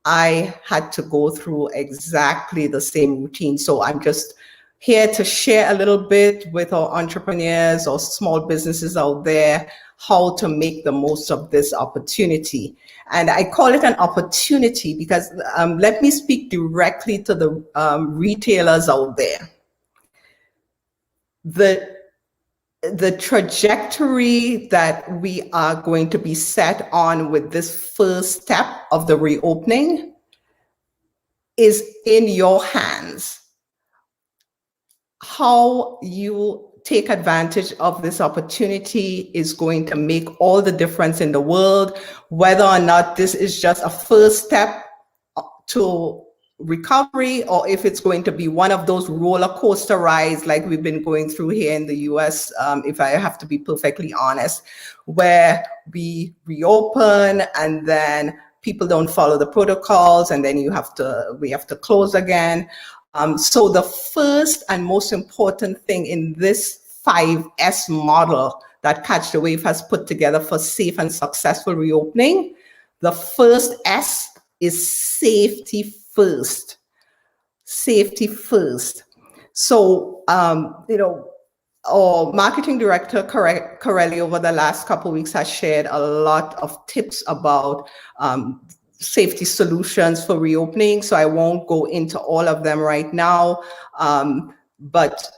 Speaker 7: I had to go through exactly the same routine. So I'm just here to share a little bit with our entrepreneurs or small businesses out there how to make the most of this opportunity. And I call it an opportunity because let me speak directly to the retailers out there. The trajectory that we are going to be set on with this first step of the reopening is in your hands. How you take advantage of this opportunity is going to make all the difference in the world, whether or not this is just a first step to recovery or if it's going to be one of those roller coaster rides like we've been going through here in the US, if I have to be perfectly honest, where we reopen and then people don't follow the protocols and then we have to close again. So the first and most important thing in this 5S model that Catch the Wave has put together for safe and successful reopening, the first S is safety first. Safety first. So, our marketing director, Corelli, over the last couple of weeks has shared a lot of tips about safety solutions for reopening. So I won't go into all of them right now. But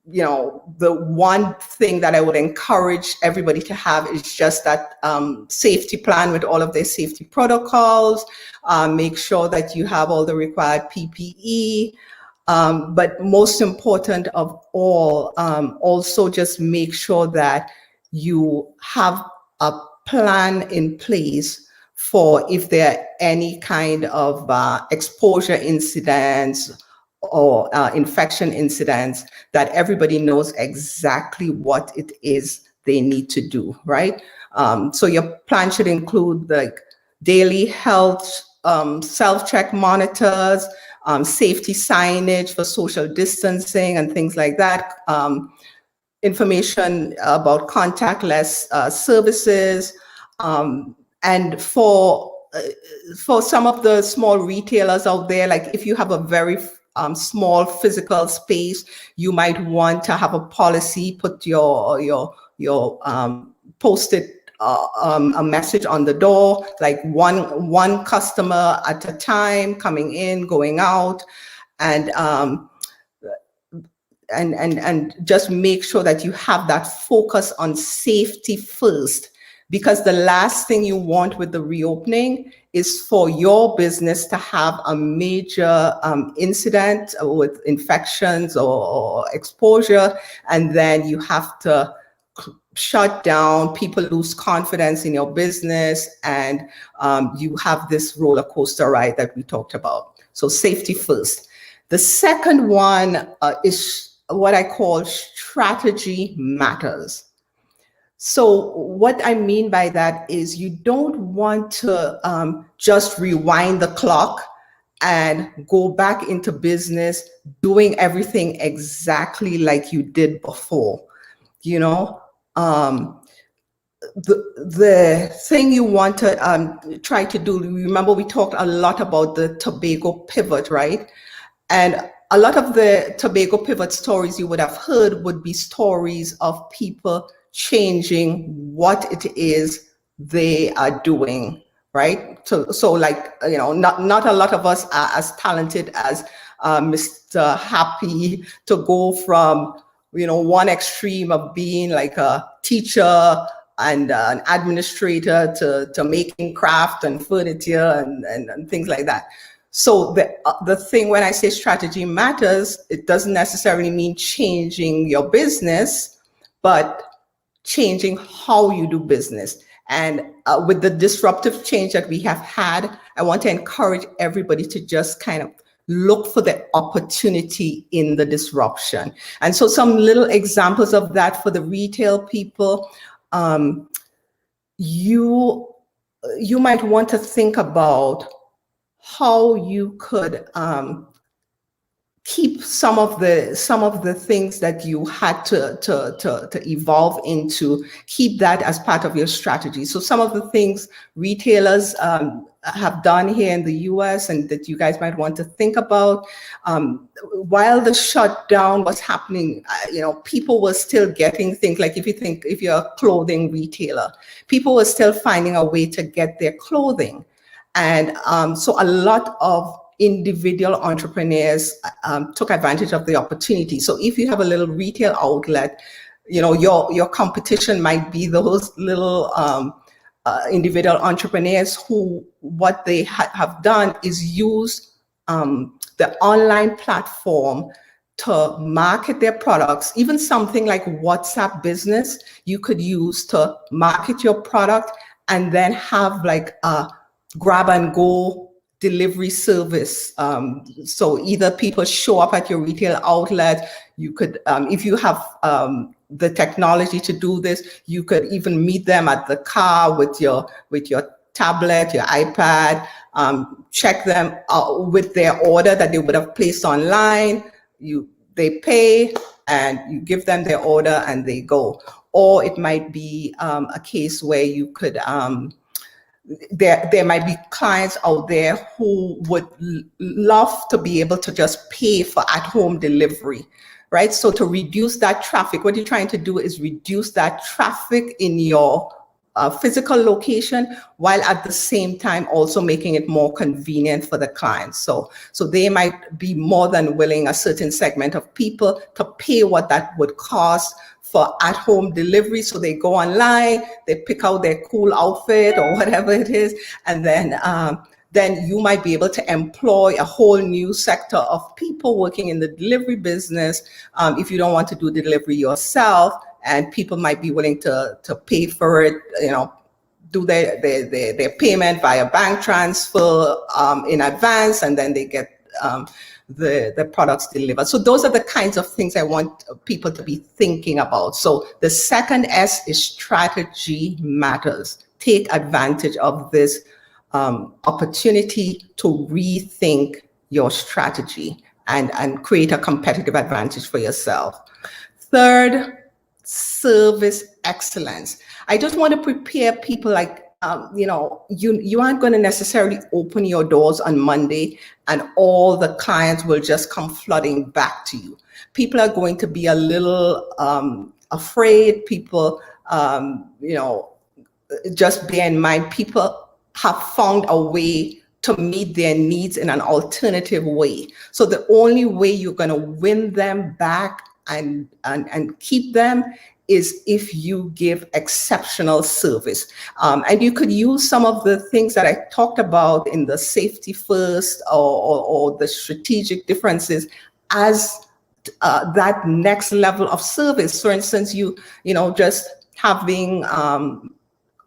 Speaker 7: the one thing that I would encourage everybody to have is just that safety plan with all of their safety protocols. Make sure that you have all the required PPE. But most important of all, also just make sure that you have a plan in place for if there are any kind of exposure incidents or infection incidents, that everybody knows exactly what it is they need to do, right? So your plan should include like daily health self-check monitors, safety signage for social distancing and things like that, information about contactless services, and for some of the small retailers out there, like if you have a very small physical space, you might want to have a policy, put your post-it a message on the door, like one customer at a time, coming in, going out, and just make sure that you have that focus on safety first. because the last thing you want with the reopening is for your business to have a major incident with infections or exposure, and then you have to shut down, people lose confidence in your business, and you have this roller coaster ride that we talked about. So safety first. The second one is what I call strategy matters. So what I mean by that is you don't want to just rewind the clock and go back into business doing everything exactly like you did before. You know, the thing you want to try to do, remember we talked a lot about the Tobago pivot, right? And a lot of the Tobago pivot stories you would have heard would be stories of people changing what it is they are doing, right? So like, you know, not a lot of us are as talented as Mr. Happy to go from, you know, one extreme of being like a teacher and an administrator to making craft and furniture and things like that. So the thing when I say strategy matters, it doesn't necessarily mean changing your business, but changing how you do business. And with the disruptive change that we have had, I want to encourage everybody to just kind of look for the opportunity in the disruption. And so some little examples of that for the retail people, you might want to think about how you could keep some of the things that you had to evolve into, keep that as part of your strategy. So some of the things retailers have done here in the US and that you guys might want to think about, while the shutdown was happening, you know, people were still getting things. Like if you're a clothing retailer, people were still finding a way to get their clothing. And so a lot of individual entrepreneurs took advantage of the opportunity. So if you have a little retail outlet, you know, your competition might be those little individual entrepreneurs who what they have done is use the online platform to market their products. Even something like WhatsApp Business, you could use to market your product and then have like a grab and go delivery service. So either people show up at your retail outlet, you could, if you have the technology to do this, you could even meet them at the car with your tablet, your iPad, check them out with their order that they would have placed online. They pay and you give them their order and they go. Or it might be a case where you could, there might be clients out there who would love to be able to just pay for at-home delivery, right? So to reduce that traffic, what you're trying to do is reduce that traffic in your physical location, while at the same time also making it more convenient for the clients. So they might be more than willing, a certain segment of people, to pay what that would cost for at-home delivery. So they go online, they pick out their cool outfit or whatever it is, and then you might be able to employ a whole new sector of people working in the delivery business if you don't want to do the delivery yourself, and people might be willing to pay for it, you know, do their payment via bank transfer in advance, and then they get the products delivered. So those are the kinds of things I want people to be thinking about. So the second S is strategy matters. Take advantage of this opportunity to rethink your strategy and create a competitive advantage for yourself. Third, service excellence. I just want to prepare people like, you know, you aren't going to necessarily open your doors on Monday and all the clients will just come flooding back to you. People are going to be a little afraid. People, you know, just bear in mind, people have found a way to meet their needs in an alternative way. So the only way you're going to win them back and keep them is if you give exceptional service. And you could use some of the things that I talked about in the safety first or the strategic differences as that next level of service. For instance, you know, just having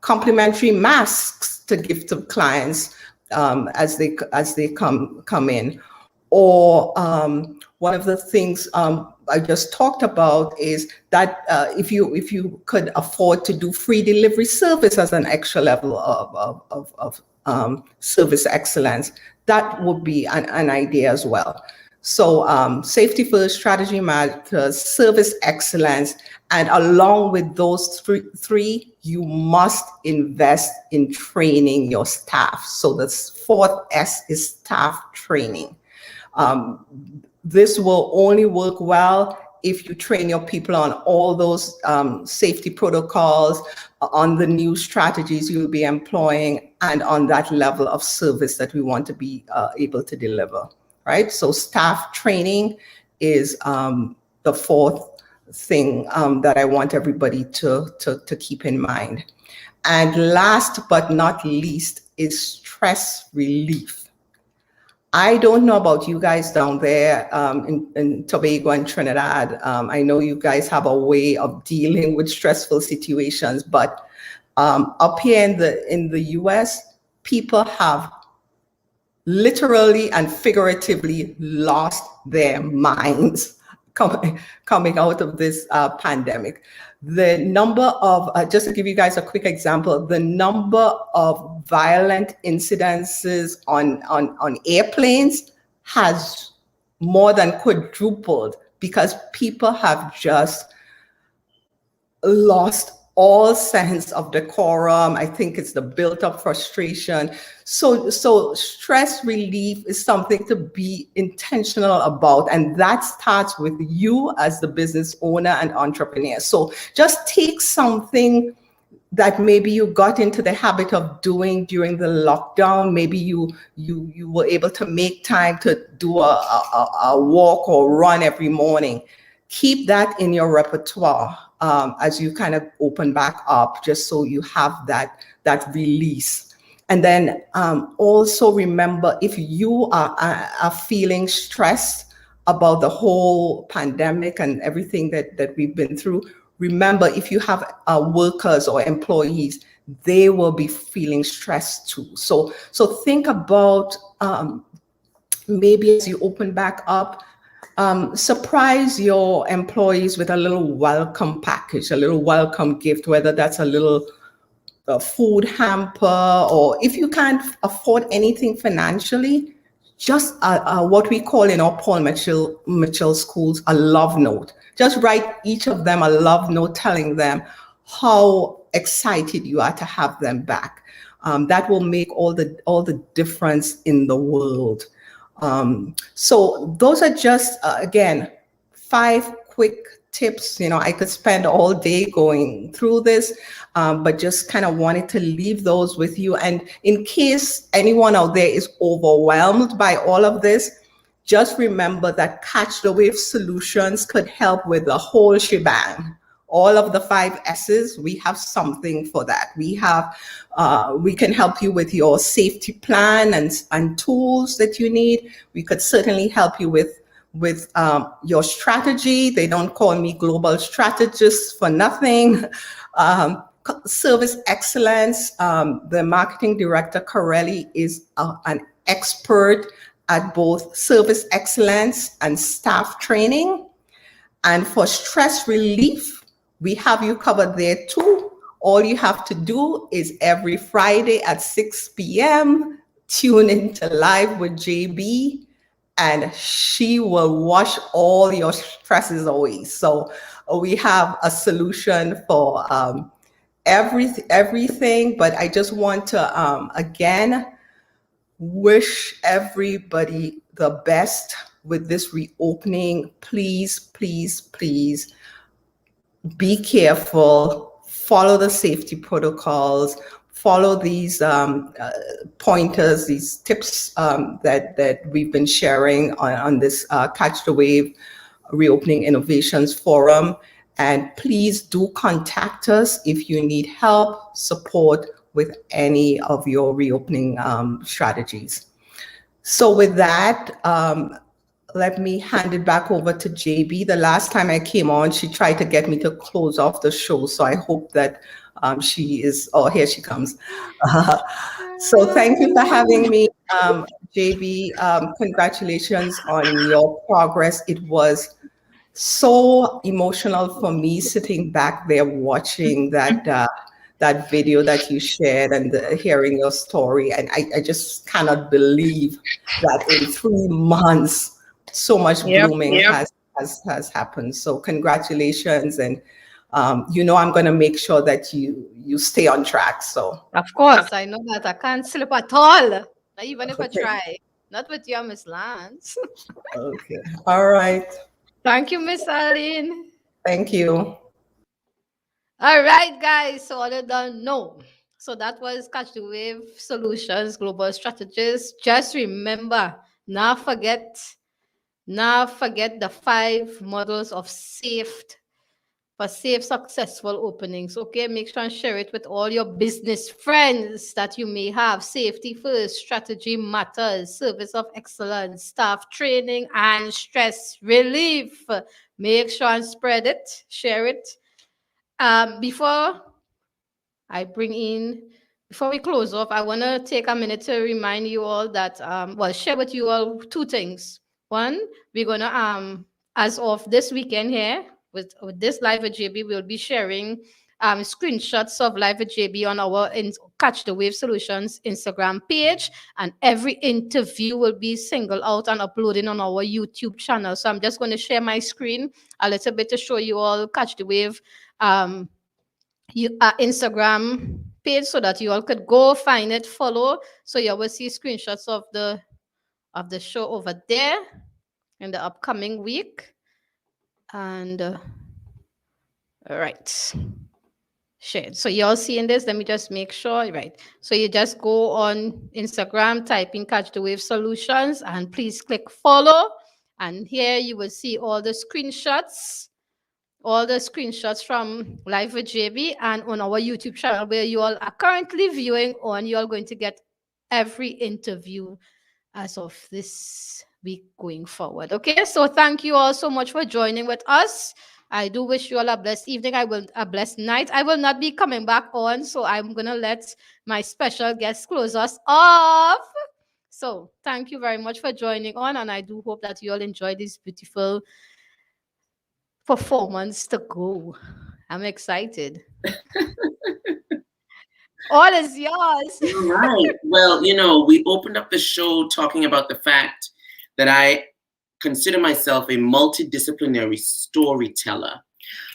Speaker 7: complimentary masks to give to clients as they come in. Or one of the things I just talked about is that if you could afford to do free delivery service as an extra level of service excellence, that would be an idea as well. So safety first, strategy matters, service excellence, and along with those three, you must invest in training your staff. So the fourth S is staff training. This will only work well if you train your people on all those safety protocols, on the new strategies you'll be employing, and on that level of service that we want to be able to deliver, right? So staff training is the fourth thing that I want everybody to keep in mind. And last but not least is stress relief. I don't know about you guys down there in Tobago and Trinidad. I know you guys have a way of dealing with stressful situations, but up here in the US, people have literally and figuratively lost their minds coming out of this pandemic. The number of, just to give you guys a quick example, the number of violent incidences on airplanes has more than quadrupled because people have just lost all sense of decorum. I think it's the built-up frustration. So stress relief is something to be intentional about, and that starts with you as the business owner and entrepreneur. So just take something that maybe you got into the habit of doing during the lockdown. Maybe you were able to make time to do a walk or run every morning. Keep that in your repertoire as you kind of open back up, just so you have that release. And then also remember, if you are feeling stressed about the whole pandemic and everything that we've been through, remember, if you have workers or employees, they will be feeling stressed too. So think about maybe as you open back up, surprise your employees with a little welcome package, a little welcome gift, whether that's a little food hamper, or if you can't afford anything financially, just what we call in our Paul Mitchell schools, a love note. Just write each of them a love note telling them how excited you are to have them back. That will make all the difference in the world. So those are just, again, 5 quick tips. I could spend all day going through this, but just kind of wanted to leave those with you. And in case anyone out there is overwhelmed by all of this, just remember that Catch the Wave Solutions could help with the whole shebang. All of the 5 S's, we have something for that. We can help you with your safety plan and tools that you need. We could certainly help you with your strategy. They don't call me global strategist for nothing. Service excellence. The marketing director, Corelli, is an expert at both service excellence and staff training. And for stress relief, we have you covered there too. All you have to do is every Friday at 6 p.m., tune into Live with JB, and she will wash all your stresses away. So we have a solution for everything, but I just want to, again, wish everybody the best with this reopening. Please, please, please be careful, follow the safety protocols, follow these pointers, these tips that we've been sharing on this Catch the Wave Reopening Innovations Forum. And please do contact us if you need help, support with any of your reopening strategies. So with that, let me hand it back over to JB. The last time I came on, she tried to get me to close off the show. So I hope that she is, oh, here she comes. So thank you for having me, JB. Congratulations on your progress. It was so emotional for me sitting back there watching that video that you shared and hearing your story. And I just cannot believe that in 3 months, so much blooming has happened. So congratulations. And, I'm going to make sure that you stay on track. So
Speaker 1: of course, I know that I can't slip at all. Not even if I try. Not with you, Miss Lance.
Speaker 7: Okay. All right.
Speaker 1: Thank you, Miss Aline.
Speaker 7: Thank you.
Speaker 1: All right, guys. So all you don't know. So that was Catch the Wave Solutions Global Strategist. Just remember, now forget the 5 models of safe, successful openings. Okay, make sure and share it with all your business friends that you may have. Safety first, strategy matters, service of excellence, staff training, and stress relief. Make sure and spread it, share it. Before we close off, I want to take a minute to remind you all that, share with you all 2 things. One, we're going to, as of this weekend here, with this Live with JB, we'll be sharing screenshots of Live with JB on our Catch the Wave Solutions Instagram page, and every interview will be singled out and uploaded on our YouTube channel. So I'm just going to share my screen a little bit to show you all Catch the Wave Instagram page, so that you all could go find it, follow, so you will see screenshots of the show over there in the upcoming week. And all right, shared. So you're all seeing this. Let me just make sure. Right. So you just go on Instagram, type in Catch the Wave Solutions, and please click follow. And here you will see all the screenshots from Live with JB, and on our YouTube channel where you all are currently viewing on. You are going to get every interview as of this week going forward. Okay, so thank you all so much for joining with us. I do wish you all a blessed evening. A blessed night. I will not be coming back on, so I'm gonna let my special guest close us off. So thank you very much for joining on, and I do hope that you all enjoy this beautiful performance to go. I'm excited. All is yours.
Speaker 11: Right. Well, we opened up the show talking about the fact that I consider myself a multidisciplinary storyteller.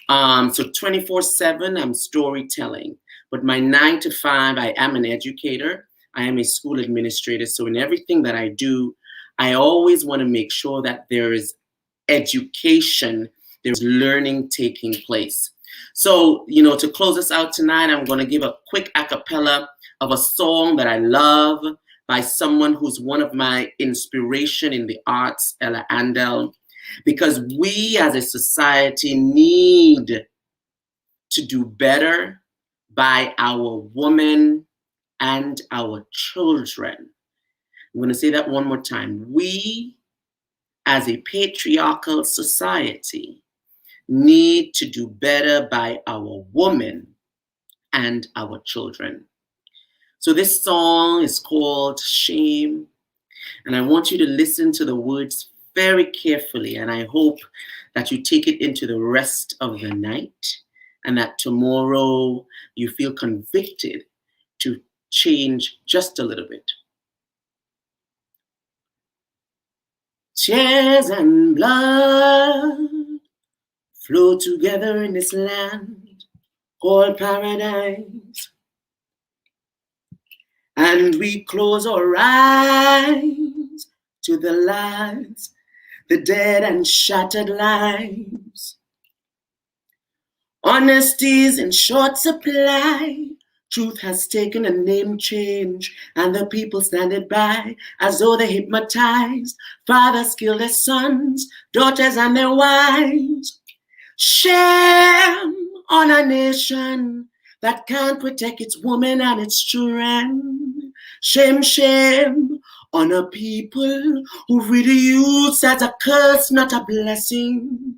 Speaker 11: So 24/7, I'm storytelling. But my 9 to 5, I am an educator. I am a school administrator. So in everything that I do, I always want to make sure that there is education, there's learning taking place. So, to close us out tonight, I'm going to give a quick a cappella of a song that I love by someone who's one of my inspiration in the arts, Ella Andel, because we as a society need to do better by our women and our children. I'm going to say that one more time. We as a patriarchal society need to do better by our women and our children. So this song is called Shame, and I want you to listen to the words very carefully, and I hope that you take it into the rest of the night, and that tomorrow you feel convicted to change just a little bit. Tears and blood flow together in this land called paradise. And we close our eyes to the lives, the dead and shattered lives. Honesty's in short supply. Truth has taken a name change, and the people stand it by as though they're hypnotized. Fathers kill their sons, daughters and their wives. Shame on a nation that can't protect its woman and its children. Shame, shame on a people who read the youths as a curse, not a blessing.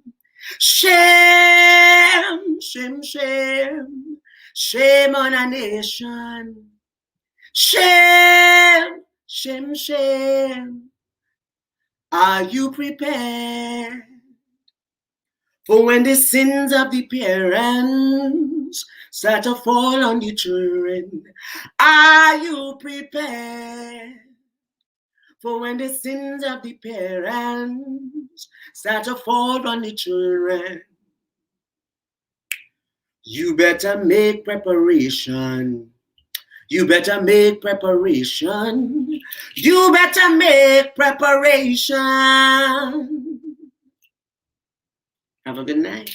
Speaker 11: Shame, shame, shame, shame on a nation. Shame, shame, shame. Are you prepared for when the sins of the parents start to fall on the children? Are you prepared for when the sins of the parents start to fall on the children? You better make preparation. You better make preparation. You better make preparation. Have a good night.